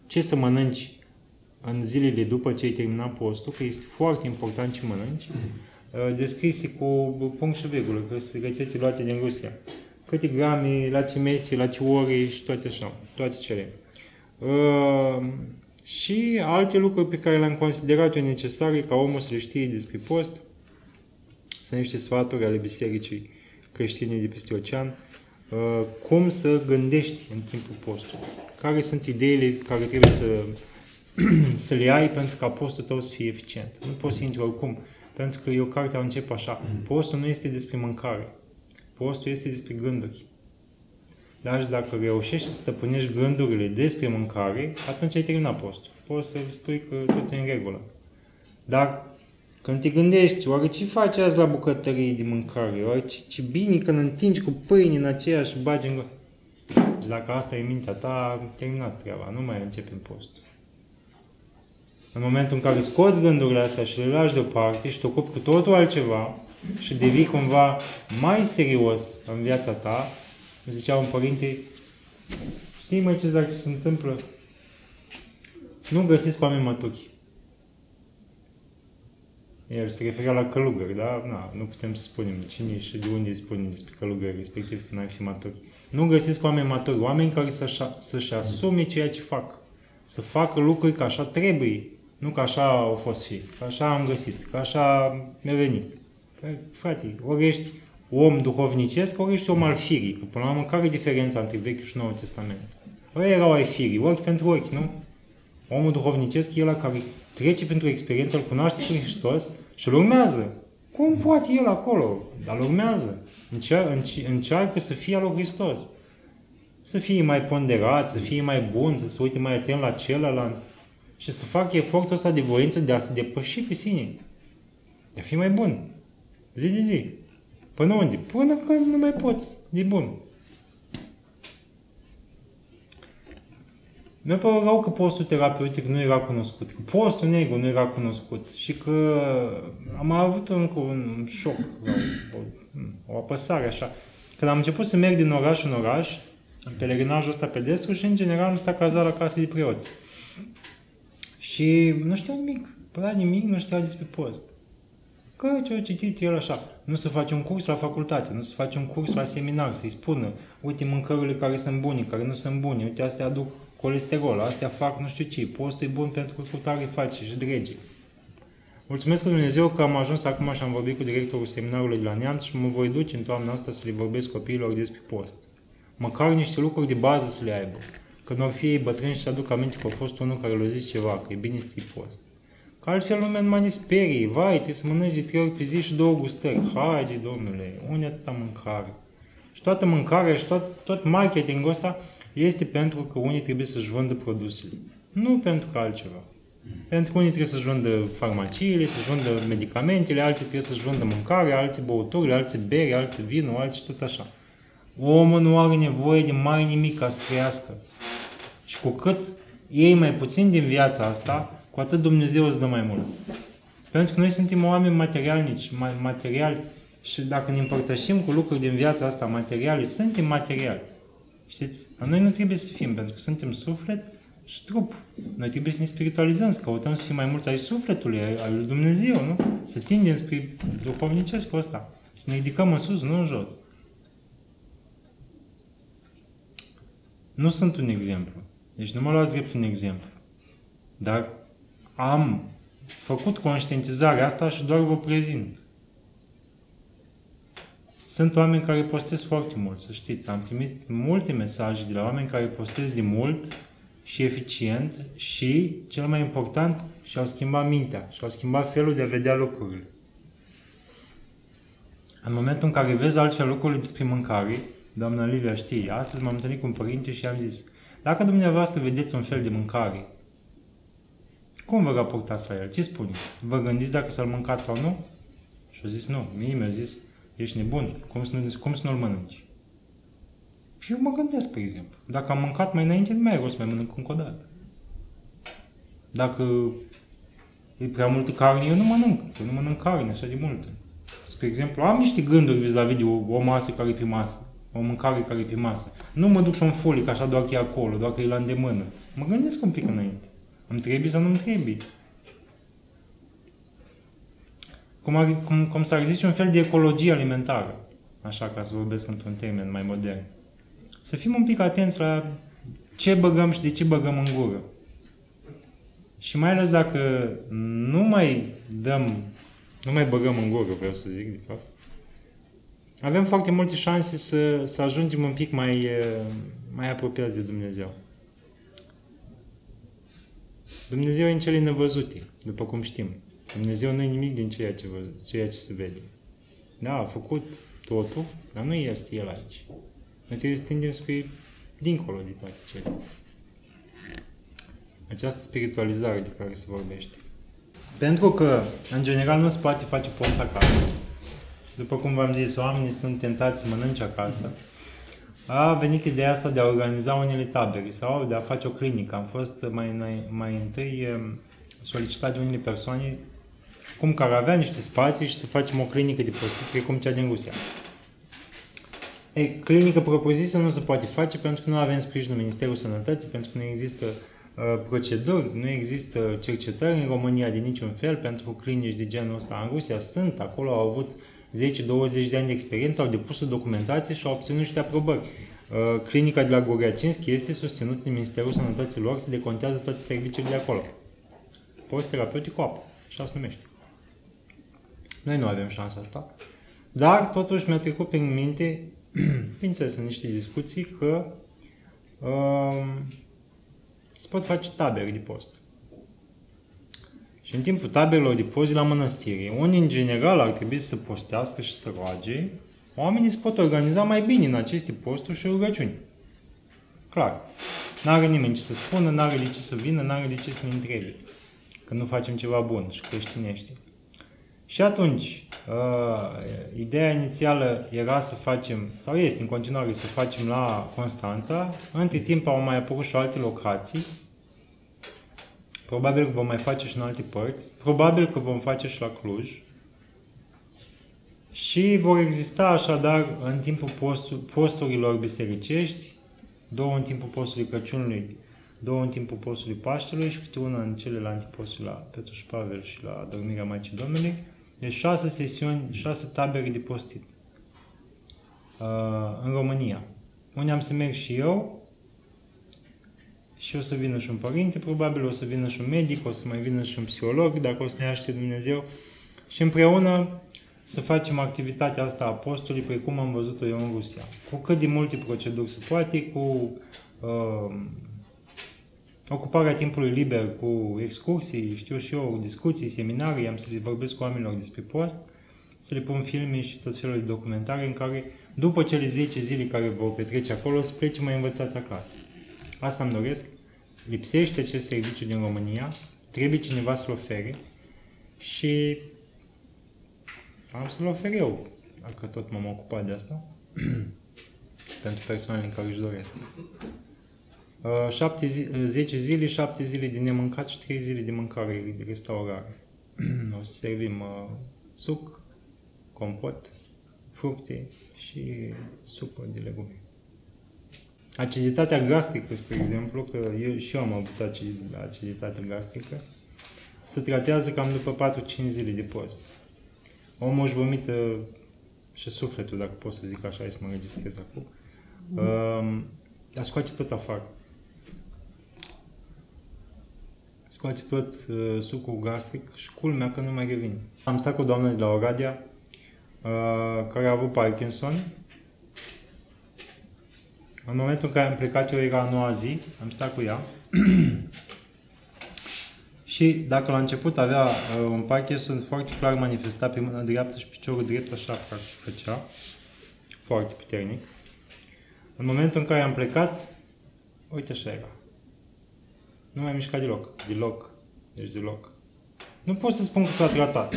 ce să mănânci în zilele după ce ai terminat postul, că este foarte important ce mănânci, descrise cu punct și virgulă, că sunt rețete luate din Rusia. Câte grame, la ce mese, la ce ore și toate așa, toate cele. Și alte lucruri pe care le-am considerat eu necesare ca omul să le știe despre post, sunt niște sfaturi ale bisericii creștine de peste ocean, cum să gândești în timpul postului, care sunt ideile care trebuie să le ai pentru ca postul tău să fie eficient. Nu poți să intri oricum, pentru că eu cartea încep așa. Postul nu este despre mâncare. Postul este despre gânduri. Dar și dacă reușești să stăpânești gândurile despre mâncare, atunci ai terminat postul. Poți să spui că tot e în regulă. Dar când te gândești, oare ce faci azi la bucătărie de mâncare? Oare ce bine când întingi cu pâine în aceea și bagi în gură. Și dacă asta e mintea ta, ai terminat treaba. Nu mai începem postul. În momentul în care scoți gândurile astea și le lași deoparte și te ocupi cu totul altceva și devii cumva mai serios în viața ta, îmi zicea un părinte, știi mai ce se întâmplă? Nu găsiți oameni maturi. El se referea la călugări, dar nu putem să spunem cine și de unde spunem despre călugări, respectiv că n-ar fi maturi. Nu găsiți oameni maturi, oameni care să-și asume ceea ce fac. Să facă lucruri ca așa trebuie. Nu că așa au fost fi, că așa am găsit, că așa mi-a venit. Frate, ori ești om duhovnicesc, ori ești om al firii. Că până la urmă, care e diferența între Vechiul și Noul Testament? Ori erau ai firii, ochi pentru ochi, nu? Omul duhovnicesc e ăla care trece pentru experiență, îl cunoaște pe Hristos și îl urmează. Cum poate el acolo? Dar îl urmează. Încearcă să fie al lui Hristos. Să fie mai ponderat, să fie mai bun, să se uite mai atent la celălalt. Și să facă efortul ăsta de voință de a se depăși pe sine. De a fi mai bun. Zi de zi. Până unde? Până când nu mai poți. De bun. Mi-a părut rău că postul terapeutic nu era cunoscut. Că postul negru nu era cunoscut. Și că am avut încă un șoc. O apăsare așa. Când am început să merg din oraș în oraș, în pelerinajul ăsta pedestru și în general am stat cazat la case de preoți. Și nu știau nimic. Nimic nu știau despre post. Că ce-a citit el așa. Nu se face un curs la facultate, nu se face un curs la seminar, să-i spună, uite mâncărurile care sunt bune, care nu sunt bune, uite astea aduc colesterol, astea fac nu știu ce, postul e bun pentru că cu tare face și drege. Mulțumesc lui Dumnezeu că am ajuns acum și am vorbit cu directorul seminarului de la Neamț și mă voi duce în toamna asta să le vorbesc copiilor despre post. Măcar niște lucruri de bază să le aibă. Când or fi ei bătrâni și aduc aminte că a fost unul care le-a zis ceva, că e bine să ții post. Că altfel lumea nu mai ne sperie. Vai, trebuie să mănânci de 3 ori pe zi și 2 gustări. Haide, domnule, unde atâta mâncare? Și toată mâncarea și tot marketingul ăsta este pentru că unii trebuie să-și vândă produsele. Nu pentru că altceva. Pentru că unii trebuie să-și vândă farmaciile, să-și vândă medicamentele, alții trebuie să-și vândă mâncare, alții băuturile, alții bere, alții vinul, alții tot așa. Omul nu are nevoie de mai nimic ca să trăiască. Și cu cât iei mai puțin din viața asta, cu atât Dumnezeu îți dă mai mult. Pentru că noi suntem oameni materialnici, materiali, și dacă ne împărtășim cu lucruri din viața asta materiale, suntem materiali. Știți? Noi nu trebuie să fim, pentru că suntem suflet și trup. Noi trebuie să ne spiritualizăm, să căutăm să fim mai mulți ai sufletului, ai lui Dumnezeu, nu? Să tindem spre duhovnicescul ăsta. Să ne ridicăm în sus, nu în jos. Nu sunt un exemplu. Deci nu mă luați drept un exemplu. Dar am făcut conștientizarea asta și doar vă prezint. Sunt oameni care postez foarte mult, să știți. Am primit multe mesaje de la oameni care postez de mult și eficient și, cel mai important, și-au schimbat mintea, și-au schimbat felul de a vedea lucrurile. În momentul în care vezi altfel lucrurile despre mâncare, doamna Livia știe, astăzi m-am întâlnit cu un părinte și am zis, dacă dumneavoastră vedeți un fel de mâncare, cum vă raportați la el? Ce spuneți? Vă gândiți dacă să-l mâncați sau nu? Și a zis nu. Mie mi-a zis, ești nebun, cum să nu-l mănânci? Și eu mă gândesc, pe exemplu, dacă am mâncat mai înainte, nu mai e rost să mai mănânc încă o dată. Dacă e prea multă carne, eu nu mănânc carne așa de multă. Spre exemplu, am niște gânduri vis-a-vis de o masă care e pe masă, o mâncare care e pe masă. Nu mă duc și un folic așa doar că e acolo, doar că e la îndemână. Mă gândesc un pic înainte. Îmi trebuie sau nu îmi trebuie? Cum s-ar zice, un fel de ecologie alimentară. Așa, ca să vorbesc într-un termen mai modern. Să fim un pic atenți la ce băgăm și de ce băgăm în gură. Și mai ales dacă nu mai băgăm în gură, vreau să zic, de fapt, avem foarte multe șanse să ajungem un pic mai apropiați de Dumnezeu. Dumnezeu e în cele nevăzute, după cum știm. Dumnezeu nu e nimic din ceea ce se vede. Da, a făcut totul, dar nu este El aici. Noi trebuie să tindem spre dincolo de toate cele. Această spiritualizare de care se vorbește. Pentru că, în general, nu se poate face post acasă. După cum v-am zis, oamenii sunt tentați să mănânce acasă. A venit ideea asta de a organiza unele tabere sau de a face o clinică. Am fost mai întâi solicitat de unele persoane cum că ar avea niște spații și să facem o clinică de postit precum cea din Rusia. Clinică propusă nu se poate face pentru că nu avem sprijinul Ministerului Sănătății, pentru că nu există proceduri, nu există cercetări în România de niciun fel pentru clinici de genul ăsta. În Rusia sunt, acolo au avut 10-20 de ani de experiență, au depus o documentație și au obținut niște aprobări. Clinica de la Goriacinski este susținută de Ministerul Sănătății lor, se decontează toate serviciile de acolo. Post terapeutic apă, așa se numește. Noi nu avem șansa asta. Dar, totuși, mi-a trecut prin minte, bineînțeles, în niște discuții, că se pot face tabere de post. Și în timpul taberelor de post de la mănăstire, unii, în general, ar trebui să postească și să roage, oamenii se pot organiza mai bine în aceste posturi și rugăciuni. Clar. N-are nimeni ce să spună, n-are de ce să vină, n-are de ce să ne întrebe. Că nu facem ceva bun și creștinește. Și atunci, ideea inițială era să facem, sau este în continuare să facem la Constanța. Între timp au mai apărut și alte locații. Probabil că vom mai face și în alte părți. Probabil că vom face și la Cluj. Și vor exista așadar în timpul posturilor bisericești, 2 în timpul postului Crăciunului, 2 în timpul postului Paștelui și câte una în celelalte posturi la Petru și Pavel și la Dormirea Maicii Domnului. Deci 6 sesiuni, 6 tabere de postit în România. Unde am să merg și eu și o să vină și un părinte, probabil o să vină și un medic, o să mai vină și un psiholog, dacă o să ne aștept Dumnezeu. Și împreună să facem activitatea asta a postului, precum am văzut-o eu în Rusia. Cu cât de multe proceduri se poate, cu ocuparea timpului liber cu excursii, știu și eu, discuții, seminarii, am să le vorbesc cu oamenilor despre post, să le pun filme și tot felul de documentare în care, după cele 10 zile care vor petrece acolo, să plece mai învățați acasă. Asta îmi doresc. Lipsește acest serviciu din România, trebuie cineva să-l ofere și am să-l ofer eu, dacă tot m-am ocupat de asta, pentru persoanele care își doresc. 10 zile, 7 zile de nemâncat și 3 zile de mâncare de restaurare. O să servim suc, compot, fructe și supă de legume. Aciditatea gastrică, spre exemplu, că eu am avut aciditate gastrică, se tratează cam după 4-5 zile de post. Omul își vomită și sufletul, dacă pot să zic așa, să mă registrez acum. Dar scoate tot afară. Scoate tot sucul gastric și culmea că nu mai revine. Am stat cu o doamnă de la Oradea care a avut Parkinson. În momentul în care am plecat, eu era a 9-a zi, am stat cu ea. Și dacă la început avea un Parkinson foarte clar manifestat pe mâna dreaptă și piciorul drept, așa făcea, foarte puternic. În momentul în care am plecat, uite așa era. Nu mai mișca deloc. Nu pot să spun că s-a tratat,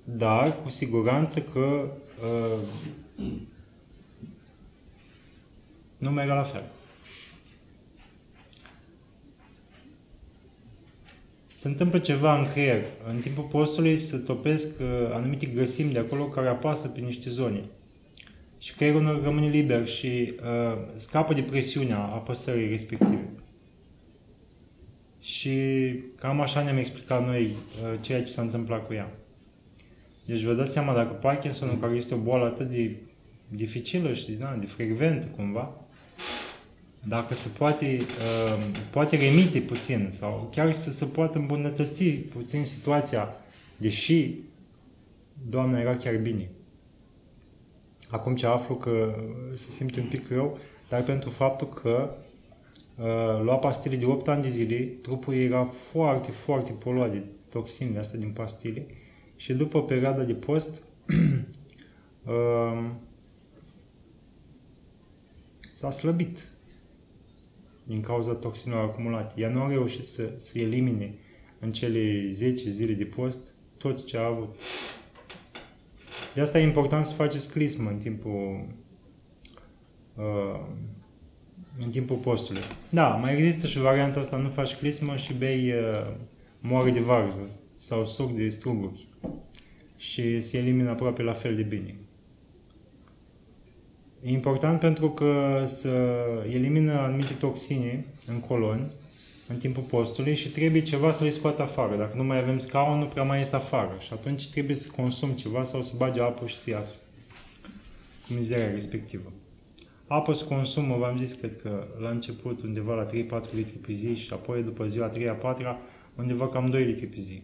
dar cu siguranță că nu mai era la fel. Se întâmplă ceva în creier. În timpul postului se topesc anumite grăsimi de acolo care apasă pe niște zone. Și creierul rămâne liber și scapă de presiunea apăsării respective. Și cam așa ne-am explicat noi ceea ce s-a întâmplat cu ea. Deci vă dați seama, dacă Parkinson, care este o boală atât de dificilă și de frecventă cumva, dacă se poate remite puțin sau chiar să se poată îmbunătăți puțin situația, deși doamna era chiar bine. Acum ce aflu că se simte un pic rău, dar pentru faptul că lua pastile de 8 ani de zile, trupul ei era foarte, foarte poluat de toxinele astea din pastile și după perioada de post s-a slăbit din cauza toxinelor acumulate. Ea nu a reușit să elimine în cele 10 zile de post tot ce a avut. De asta e important să faceți clismă în timpul postului. Da, mai există și varianta asta, nu faci clismă și bei moară de varză sau suc de struguri și se elimină aproape la fel de bine. E important pentru că se elimină anumite toxine în colon în timpul postului și trebuie ceva să le scoată afară. Dacă nu mai avem scaun, nu prea mai ies afară și atunci trebuie să consumi ceva sau să bagi apă și să iasă cu mizeria respectivă. Apă se consumă, v-am zis, cred că la început undeva la 3-4 litri pe zi și apoi după ziua 3-a-4-a undeva cam 2 litri pe zi.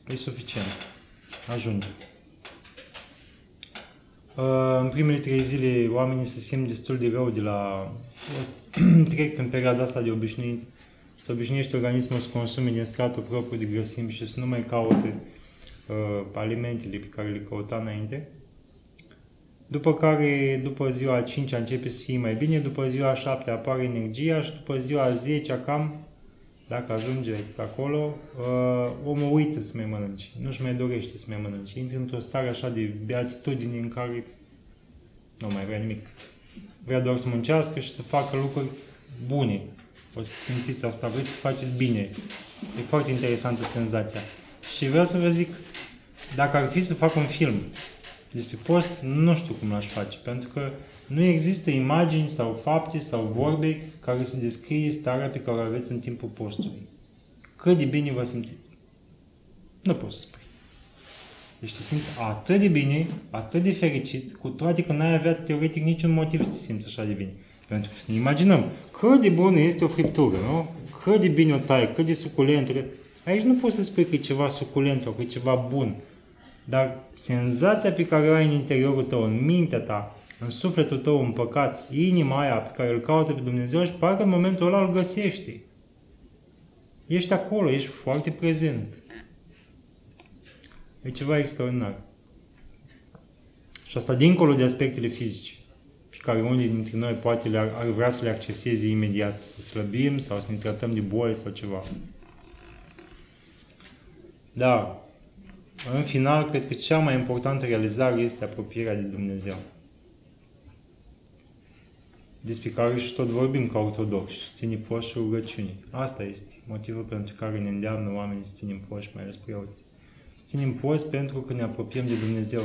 E suficient. Ajunge. În primele 3 zile oamenii se simt destul de rău de la... trec prin perioada asta de obișnuință. Se obișnuiește organismul să consume din stratul propriu de grăsimi și să nu mai caute alimentele pe care le căuta înainte. După care, după ziua a 5-a începe să fie mai bine, după ziua a 7-a apare energia și după ziua a 10-a cam, dacă ajungeți acolo, omul uită să mai mănânce, nu-și mai dorește să mai mănânce. Intră într-o stare așa de beatitudine în care nu mai vrea nimic. Vrea doar să muncească și să facă lucruri bune. O să simțiți asta, vreți să faceți bine. E foarte interesantă senzația. Și vreau să vă zic, dacă ar fi să fac un film despre post, nu știu cum l-aș face, pentru că nu există imagini sau fapte sau vorbe care să descrie starea pe care o aveți în timpul postului. Cât de bine vă simțiți. Nu pot să spui. Deci te simți atât de bine, atât de fericit, cu toate că n-ai avea teoretic niciun motiv să te simți așa de bine. Pentru că să ne imaginăm cât de bună este o friptură, nu? Cât de bine o tai, cât de suculentă. Aici nu poți să spui că e ceva suculent sau că e ceva bun. Dar senzația pe care o ai în interiorul tău, în mintea ta, în sufletul tău împăcat, inima aia pe care îl caută pe Dumnezeu și parcă în momentul ăla îl găsești. Ești acolo, ești foarte prezent. E ceva extraordinar. Și asta dincolo de aspectele fizice, pe care unii dintre noi poate ar vrea să le acceseze imediat, să slăbim sau să ne tratăm de boli sau ceva. Dar, în final, cred că cea mai importantă realizare este apropierea de Dumnezeu. Despre care și tot vorbim ca ortodoxi, ține post și rugăciunii. Asta este motivul pentru care ne îndeamnă oamenii să ținem post, mai ales preoții. Să ținem post pentru că ne apropiem de Dumnezeu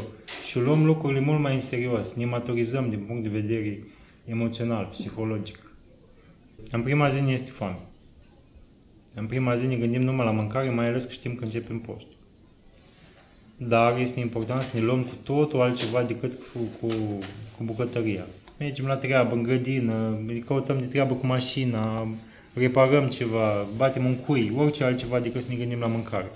și luăm lucrurile mult mai în serios, ne maturizăm din punct de vedere emoțional, psihologic. În prima zi ne este foame. În prima zi ne gândim numai la mâncare, mai ales că știm că începem postul. Dar este important să ne luăm cu totul altceva decât cu bucătăria. Mergem la treabă, în grădină, căutăm de treabă cu mașina, reparăm ceva, batem un cui, orice altceva decât să ne gândim la mâncare.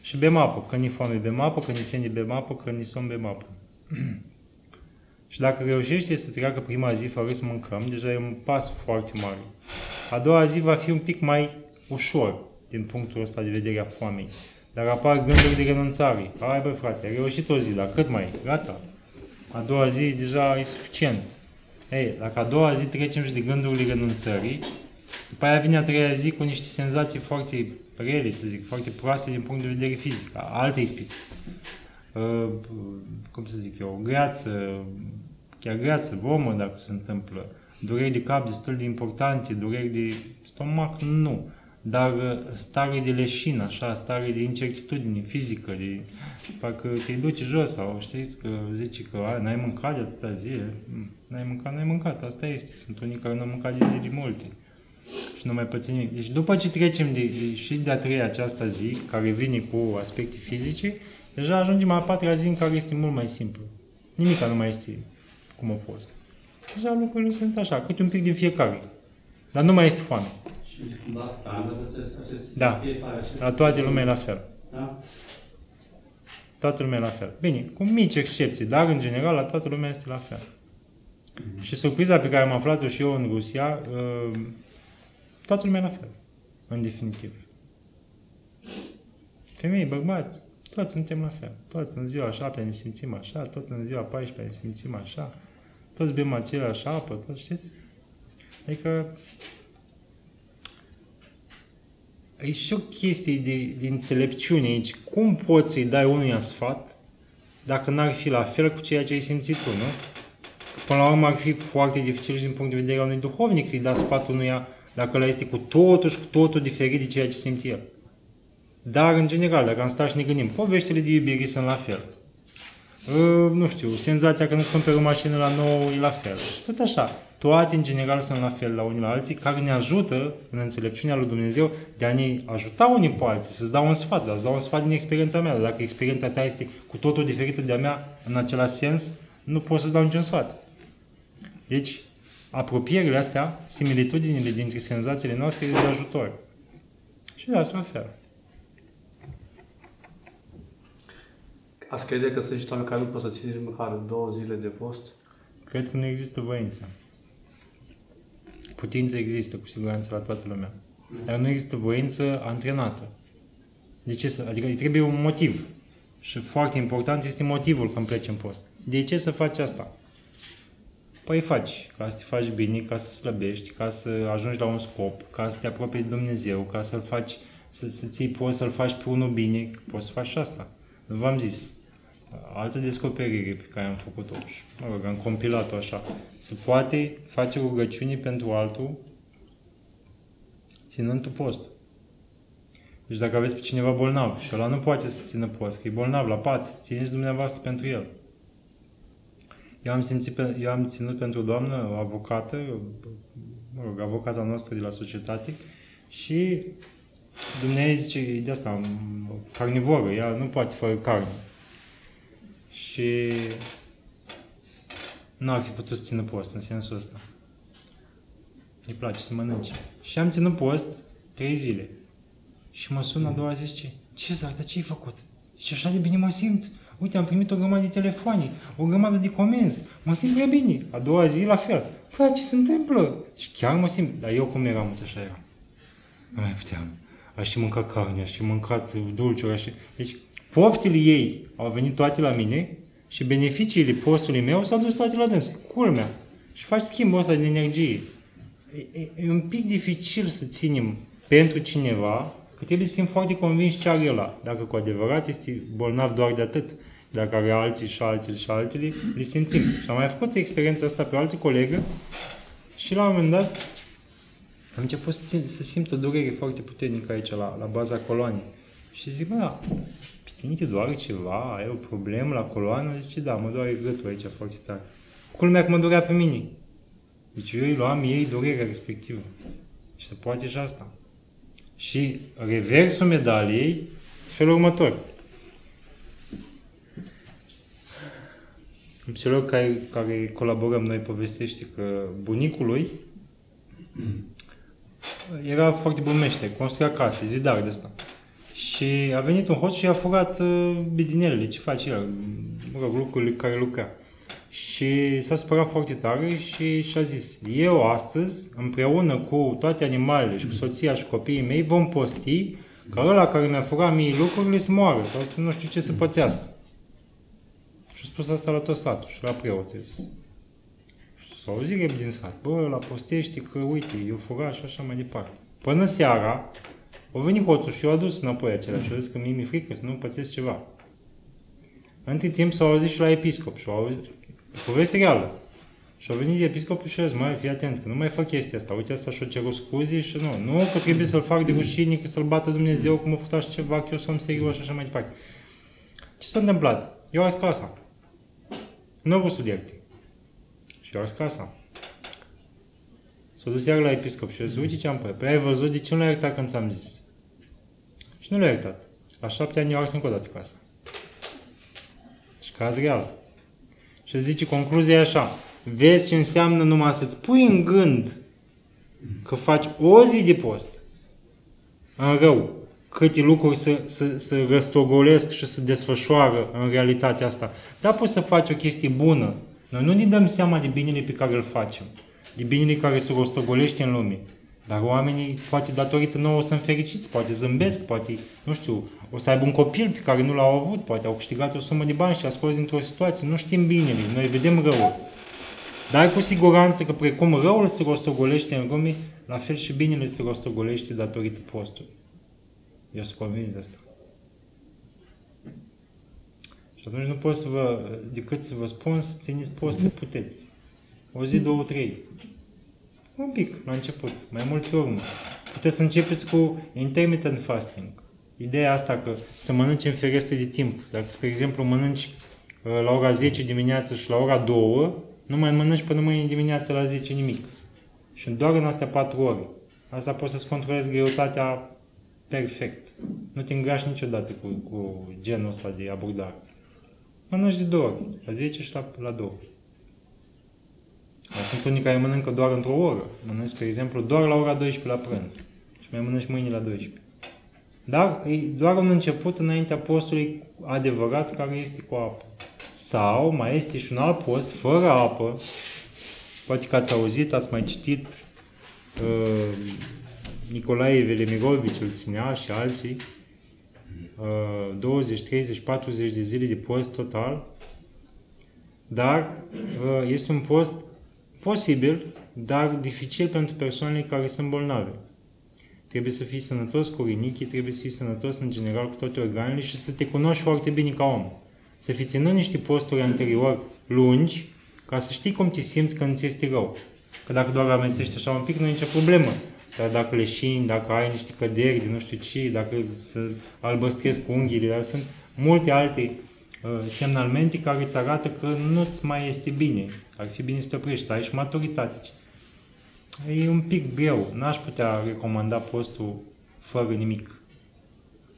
Și bem apă. Când ne foame, bem apă, când ne sende, bem apă, când ne somn, bem apă. Și dacă reușești să treacă prima zi fără să mâncăm, deja e un pas foarte mare. A doua zi va fi un pic mai ușor din punctul ăsta de vedere a foamei. Dar apar gânduri de renunțare. Hai băi frate, ai reușit o zi, dar cât mai e? Gata. A doua zi deja e suficient. Ei, dacă a doua zi trecem și de gândurile renunțării, după aia vine a treia zi cu niște senzații foarte rele, să zic, foarte proaste din punct de vedere fizic, alte ispite. Cum să zic eu, greață, chiar greață, vomă dacă se întâmplă, dureri de cap destul de importante, dureri de stomac, nu. Dar stare de leșină, așa, stare de incertitudine fizică, de parcă te duce jos sau știți că zice că n-ai mâncat de atâta zile, n-ai mâncat, asta este. Sunt unii care nu au mâncat de zile multe și nu mai păți nimic. Deci după ce trecem și de a treia această zi, care vine cu aspecte fizice, deja ajungem la a patra zi în care este mult mai simplu. Nimica nu mai este cum a fost. Deja lucrurile sunt așa, câte un pic din fiecare. Dar nu mai este foame. La standard, da, la toate lumea e la fel. Da? Toată lumea e la fel. Bine, cu mici excepții, dar în general la toată lumea este la fel. Și surpriza pe care am aflat-o și eu în Rusia, toată lumea e la fel, în definitiv. Femei, bărbați, toți suntem la fel. Toți în ziua 7 ne simțim așa, toți în ziua 14 ne simțim așa, toți bem aceleași apă, toți știți? Adică e și o chestie de înțelepciune aici. Cum poți să-i dai unuia sfat dacă n-ar fi la fel cu ceea ce ai simțit tu, nu? Că până la urmă ar fi foarte dificil și din punct de vedere al unui duhovnic să-i dea sfatul unuia dacă ăla este cu totul și cu totul diferit de ceea ce simte el. Dar, în general, dacă am stat și ne gândim, poveștile de iubire sunt la fel. Nu știu, senzația că nu-ți cumperi o mașină la nouă e la fel. Și tot așa. Toate, în general, sunt la fel la unii la alții, care ne ajută, în înțelepciunea lui Dumnezeu, de a ne ajuta unii pe alții, să-ți dau un sfat, dar îți dau un sfat din experiența mea. Dacă experiența ta este cu totul diferită de a mea, în același sens, nu pot să-ți dau niciun sfat. Deci, apropierile astea, similitudinile dintre senzațiile noastre, este de ajutor. Și da, sunt la fel. Ați crede că sunt și oameni care nu pot să ține măcar 2 zile de post? Cred că nu există voință. Putință există, cu siguranță, la toată lumea. Dar nu există voință antrenată. De ce să? Adică îi trebuie un motiv. Și foarte important este motivul când pleci în post. De ce să faci asta? Păi faci, ca să te faci bine, ca să slăbești, ca să ajungi la un scop, ca să te apropii de Dumnezeu, ca să-l faci, să ții poți să-l faci pe unul bine, poți să faci și asta. V-am zis, altă descoperire pe care am făcut-o și, mă rog, am compilat-o așa. Se poate face rugăciuni pentru altul ținând tu post. Deci dacă aveți pe cineva bolnav și ăla nu poate să țină post, că e bolnav la pat, țineți dumneavoastră pentru el. Eu am ținut pentru o doamnă, o avocată, mă rog, avocata noastră de la societate și dumneavoastră zice, e de asta, carnivoră, ea nu poate fără carne. Și nu ar fi putut să țină post în sensul ăsta. Îi place să mănânce. Și am ținut post 3 zile. Și mă sună a doua zi și zice, ce Zar, dar ce ai făcut? Și așa de bine mă simt. Uite, am primit o grămadă de telefoane, o grămadă de comenzi, mă simt prea bine. A doua zi, la fel. Păi, ce se întâmplă? Și chiar mă simt. Dar eu cum eram, așa era. Nu mai puteam. Aș și mânca carne, aș și mâncat dulciuri, Deci, poftile ei au venit toate la mine și beneficiile postului meu s-au dus toate la dâns. Culmea. Și faci schimbul ăsta de energie. E un pic dificil să ținem pentru cineva, că trebuie să fim foarte convinși ce are ăla. Dacă cu adevărat este bolnav doar de atât, dacă are alții și altele și altele, le simțim. Și am mai făcut experiența asta pe o altă colegă și la un moment dat am început să simt o durere foarte puternică aici, la baza coloanei. Și zic, bă, da, pe tine te doare ceva? Ai o problemă la coloană? Zice, da, mă doare gâtul aici foarte tare. Culmea că mă dorea pe mine. Deci eu îi luam ei durerea respectivă. Și se poate și asta. Și reversul medaliei, felul următor. Un psiholog care colaborăm noi povestește că bunicul lui era foarte bun meșter, construia case, zidar de ăsta. Și a venit un hoț și a furat bidinelele, ce face el, lucrurile care lucra. Și s-a supărat foarte tare și și-a zis, eu astăzi, împreună cu toate animalele și cu soția și copiii mei, vom posti ca ăla care mi-a furat mie lucrurile să moară sau să nu știu ce să pățească. Și a spus asta la tot satul și la preote. S-au auzit rep din sat, bă, la postește că, uite, eu furat și așa mai departe. Până seara, a venit hoțul și eu a dus înapoi acelea și a zis că mie mi-e frică să nu pățesc ceva. Între timp s-au auzit și la episcop și au auzit, poveste reală. Și a venit episcopul și a zis, mai fii atent, că nu mai fac chestia asta, uite asta și-o cerut scuze și nu că trebuie să-l fac de rușine, că să-l bată Dumnezeu, că mă futași ceva, că eu sunt serios și așa mai departe. Ce s-a întâmplat? Eu ars casa. Nu vreau să ierte. Și eu ars casa. S-a dus iar la episcop și a zis, uite ce am părut. Păi ai văzut de ce nu l-ai iertat când ți-am zis? Și nu l-ai iertat. La 7 ani eu ars încă o dată casa. Și caz real. Și zice, concluzia e așa, vezi ce înseamnă numai să-ți pui în gând că faci o zi de post în rău, câte lucruri să răstogolesc și să desfășoară în realitatea asta. Dar poți să faci o chestie bună. Noi nu ne dăm seama de binele pe care îl facem, de binele care se rostogolește în lume. Dar oamenii, poate datorită nouă, sunt fericiți, poate zâmbesc, poate, nu știu, o să aibă un copil pe care nu l-au avut, poate au câștigat o sumă de bani și a scos dintr-o situație. Nu știm binele, noi vedem răul. Dar cu siguranță că precum răul se rostogolește în lume, la fel și binele se rostogolește datorită postului. Eu sunt convins de asta. Și atunci nu pot decât să vă spun să țineți post cât puteți. O zi, 2, 3. Un pic, la început, mai mult pe urmă. Puteți să începeți cu intermittent fasting. Ideea asta că să mănânci în ferestre de timp. Dacă, spre exemplu, mănânci la ora 10 dimineață și la ora 2, nu mai mănânci până mâine dimineață la 10 nimic. Și doar în astea 4 ore. Asta poți să-ți controlezi greutatea perfect. Nu te îngrași niciodată cu genul ăsta de abordare. Mănânci de 2 ori, la 10 și la 2. Sunt unii care mănâncă doar într-o oră. Mănânci, spre exemplu, doar la ora 12 la prânz. Și mai mănânci mâine la 12. Dar e doar un început înaintea postului adevărat care este cu apă. Sau mai este și un alt post fără apă. Poate că ați auzit, ați mai citit Nicolae Velimirovici îl ținea și alții. 20, 30, 40 de zile de post total. Dar este un post posibil, dar dificil pentru persoanele care sunt bolnave. Trebuie să fii sănătos cu rinichii, trebuie să fii sănătos în general cu toate organele și să te cunoști foarte bine ca om. Să fii ținut niște posturi anterior lungi, ca să știi cum te simți când ți este rău. Că dacă doar amețești așa un pic, nu e nicio problemă. Dar dacă leșini, dacă ai niște căderi de nu știu ce, dacă se albăstresc cu unghiile, dar sunt multe alte semnalmente care îți arată că nu-ți mai este bine. Ar fi bine să te oprești, să ai și maturitate. E un pic greu. N-aș putea recomanda postul fără nimic.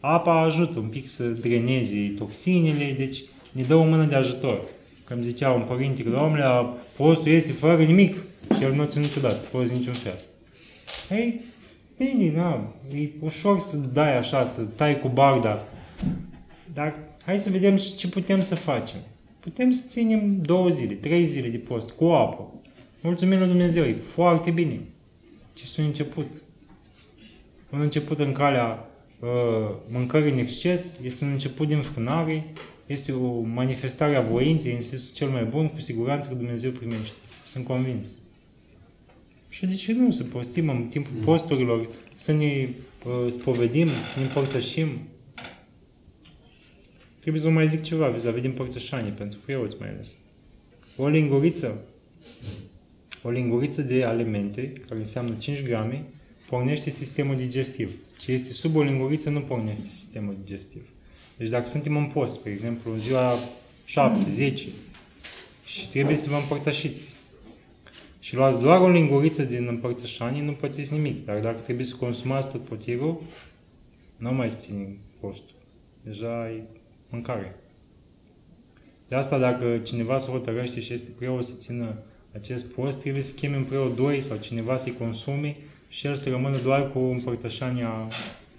Apa ajută un pic să dreneze toxinele, deci ne dă o mână de ajutor. Că îmi zicea un părinte că, domnule, postul este fără nimic și el nu ține niciodată, poți niciun fel. Ei, bine, e ușor să dai așa, să tai cu barda, dar Hai să vedem ce putem să facem. Putem să ținem 2 zile, 3 zile de post, cu apă. Mulțumim lui Dumnezeu, e foarte bine. Ce s-a început? Un început în calea mâncării în exces, este un început de înfrânare, este o manifestare a voinței în sensul cel mai bun, cu siguranță că Dumnezeu primește. Sunt convins. Și de ce nu să postim în timpul posturilor, să ne spovedim, să ne împărtășim? Trebuie să vă mai zic ceva vis-a-vis de împărtășanie, pentru preoți mai ales. O linguriță de alimente, care înseamnă 5 grame, pornește sistemul digestiv. Ce este sub o linguriță nu pornește sistemul digestiv. Deci dacă suntem în post, spre exemplu, în ziua 7, 10, și trebuie să vă împărtășiți, și luați doar o linguriță din împărtășanie, nu pățiți nimic. Dar dacă trebuie să consumați tot potirul, nu mai ține postul. Deja e mâncare. De asta, dacă cineva se hotărăște și este preot să țină acest post, trebuie să cheme un preot 2 sau cineva să-i consume și el să rămână doar cu împărtășania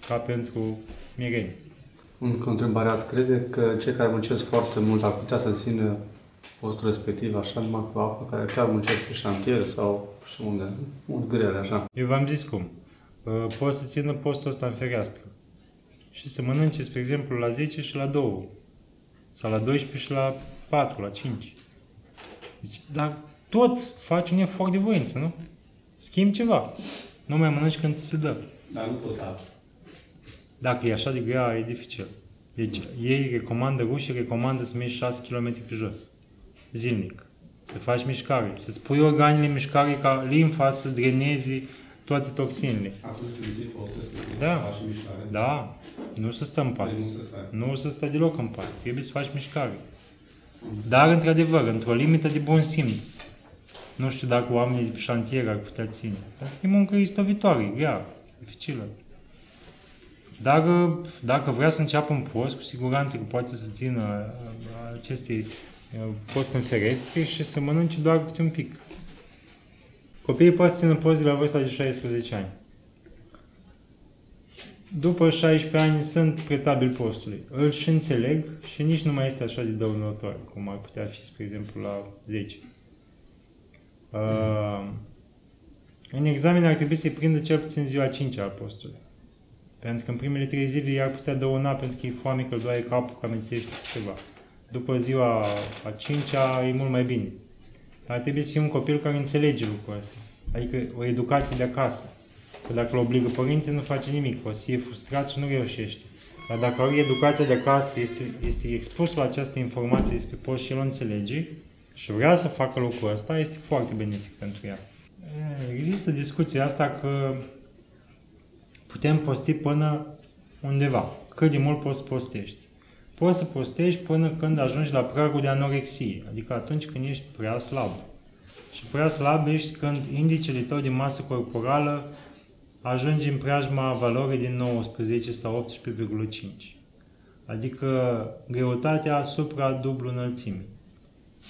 ca pentru mireni. Încă o întrebare, ați crede că cei care muncesc foarte mult ar putea să țină postul respectiv așa numai cu apă, care chiar muncesc pe șantier sau și unde, mult grele așa? Eu v-am zis cum. Poți să țină postul ăsta în fereastră și să mănânce, spre exemplu, la 10 și la 2. Sau la 12 și la 4, la 5. Deci, dar tot faci un efort de voință, nu? Schimbi ceva. Nu mai mănânci când ți se dă. Dar nu tot asta. Dacă e așa de grea, e dificil. Deci, rușii recomandă să mergi 6 km pe jos. Zilnic. Să faci mișcare. Să-ți pui organele în mișcare ca limfa să dreneze toate toxinele. Atunci când zic postul, da. să faci mișcare. Da. Nu să stă în pat. Nu să stă deloc în pat. Trebuie să faci mișcare. Dar, într-adevăr, într-o limită de bun simț. Nu știu dacă oamenii de pe șantier ar putea ține. Pentru că e muncă istovitoare, grea, dificilă. Dacă vrea să înceapă un post, cu siguranță că poate să țină aceste post în ferestre și să mănânce doar câte un pic. Copiii pot să țină post de la vârsta de 16 ani. După 16 ani sunt pretabili postului. Îl și înțeleg și nici nu mai este așa de dăunător, cum ar putea fi, spre exemplu, la 10. În examen ar trebui să-i prindă cel puțin ziua 5 a postului. Pentru că în primele 3 zile i-ar putea dăuna pentru că e foame, că îl doare capul, că amețește ceva. După ziua a 5-a e mult mai bine. Dar trebuie să fie un copil care înțelege lucrul ăsta. Adică o educație de acasă. Că dacă îl obligă părinții, nu face nimic. O să fie frustrat și nu reușește. Dar dacă are educația de acasă, este expus la această informație despre post și el o înțelege și vrea să facă lucrul ăsta, este foarte benefic pentru ea. Există discuția asta că putem posti până undeva. Cât de mult poți să postești? Poți să postești până când ajungi la pragul de anorexie, adică atunci când ești prea slab. Și prea slab ești când indicele tău de masă corporală ajunge în preajma valorii din 19 sau 18,5. Adică greutatea supra dublu înălțimii.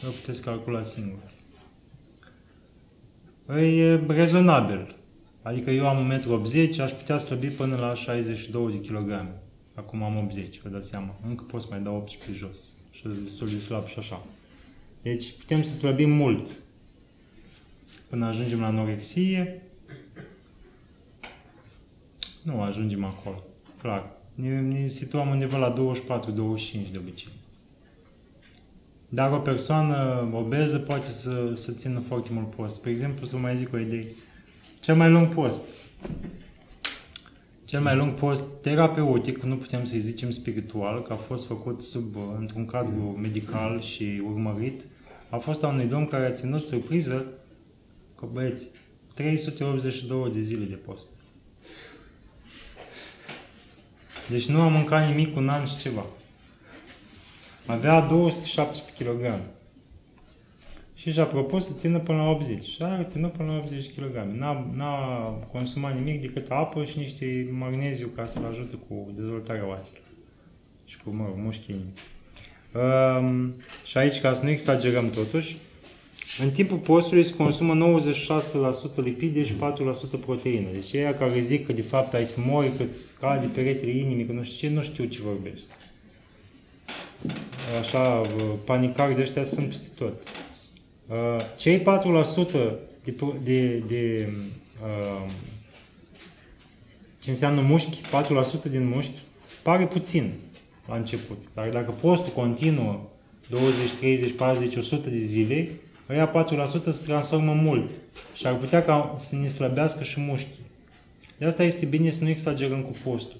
Nu puteți calcula singur. E rezonabil. Adică eu am 1,80 m, aș putea slăbi până la 62 de kg. Acum am 80, vă dați seama. Încă pot să mai dau 18 jos. Și sunt destul de slab și așa. Deci putem să slăbim mult până ajungem la anorexie. Nu ajungem acolo. Clar. Ne situăm undeva la 24-25 de obicei. Dar o persoană obeză poate să țină foarte mult post. Spre exemplu, să mai zic o idee. Cel mai lung post. Cel mai lung post terapeutic, nu putem să-i zicem spiritual, că a fost făcut într-un cadru medical și urmărit, a fost a unui domn care a ținut surpriză că, băieți, 382 de zile de post. Deci nu a mâncat nimic un an și ceva. Avea 217 kg. Și și-a propus să țină până la 80. Și a ținut până la 80 kg. N-a consumat nimic decât apă și niște magneziu ca să-l ajute cu dezvoltarea oaselor. Și cu mușchii inimii. Și aici, ca să nu exagerăm totuși, în timpul postului se consumă 96% lipide și 4% proteină. Deci ei care zic că de fapt ai să mori, că îți scade peretele inimii, că nu știu ce, nu știu ce vorbești. așa, panicari de ăștia sunt peste tot. Cei 4% de ce înseamnă mușchi, 4% din mușchi, pare puțin la început. Dar dacă postul continuă 20, 30, 40, 100 de zile, ăia 4% se transformă mult și ar putea ca să ne slăbească și mușchii. De asta este bine să nu exagerăm cu postul.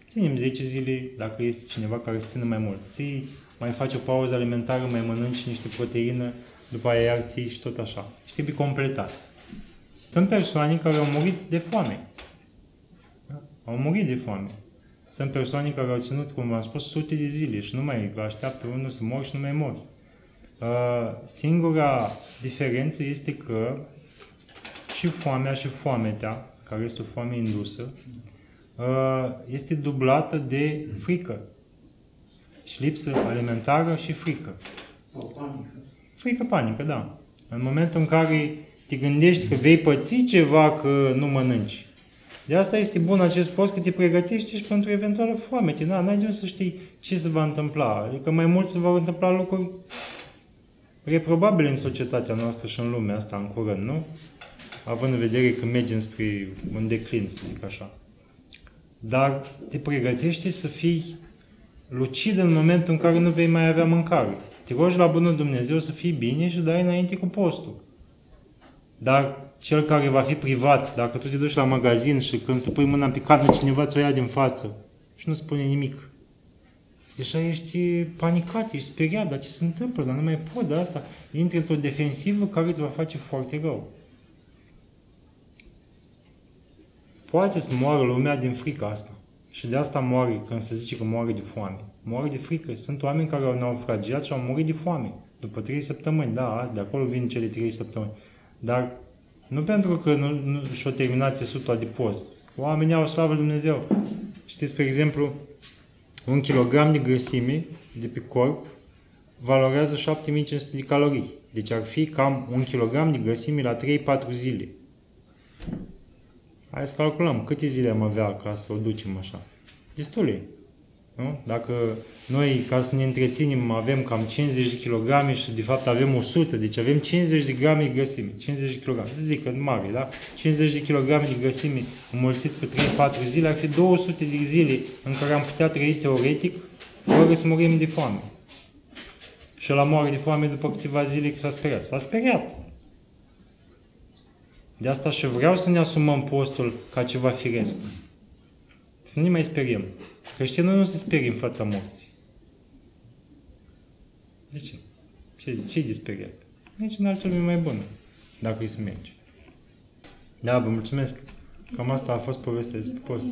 Ținem 10 zile, dacă este cineva care să țină mai mult. Ții, mai faci o pauză alimentară, mai mănânci niște proteină, după aia iar ții și tot așa. Și trebuie completat. Sunt persoane care au murit de foame. Au murit de foame. Sunt persoane care au ținut, cum v-am spus, sute de zile și nu mai așteaptă unul să mor și nu mai mor. Singura diferență este că și foamea și foametea, care este o foame indusă, este dublată de frică. Și lipsă alimentară și frică. Sau panică. Frică, panică, da. În momentul în care te gândești că vei păți ceva că nu mănânci. De asta este bun acest post, că te pregătești și pentru eventuală foamete. N-ai de unde să știi ce se va întâmpla. Adică mai mult se vor întâmpla lucruri reprobabile în societatea noastră și în lumea asta în curând, nu? Având în vedere că mergem spre un declin, să zic așa. Dar te pregătește să fii lucid în momentul în care nu vei mai avea mâncare. Te rogi la bunul Dumnezeu să fii bine și dai înainte cu postul. Dar cel care va fi privat, dacă tu te duci la magazin și când să pui mâna pe carne, cineva ți-o ia din față și nu spune nimic. Deja ești panicat, ești speriat, dar ce se întâmplă? Dar nu mai pot de asta. Intri într-o defensivă care îți va face foarte rău. Poate să moară lumea din frica asta. Și de asta moare, când se zice că moare de foame. Moare de frică. Sunt oameni care au naufragiat și au murit de foame. După 3 săptămâni. Da, de acolo vin cele 3 săptămâni. Dar nu pentru că nu și-o terminat țesutul adipos. Oamenii au slavă lui Dumnezeu. Știți, spre exemplu, 1 kg de grăsime de pe corp valorează 7500 de calorii. Deci ar fi cam 1 kg de grăsime la 3-4 zile. Hai să calculăm câte zile am avea ca să o ducem așa. Destule. Nu? Dacă noi, ca să ne întreținem, avem cam 50 de kg și de fapt avem 100, deci avem 50 de grame de grăsime. 50 de kg. Zic că mare, da? 50 de kg de grăsime înmulțit cu 3-4 zile ar fi 200 de zile în care am putea trăi teoretic fără să murim de foame. Și la moare de foame după câteva zile că s-a speriat. S-a speriat. De asta și vreau să ne asumăm postul ca ceva firesc. Să nu ne mai speriem. Creștinul nu se sperie în fața morții. De ce? Ce-i de speriat? Nici în altă lume mai bună, dacă îi să mergi. Da, vă mulțumesc. Cam asta a fost povestea despre post.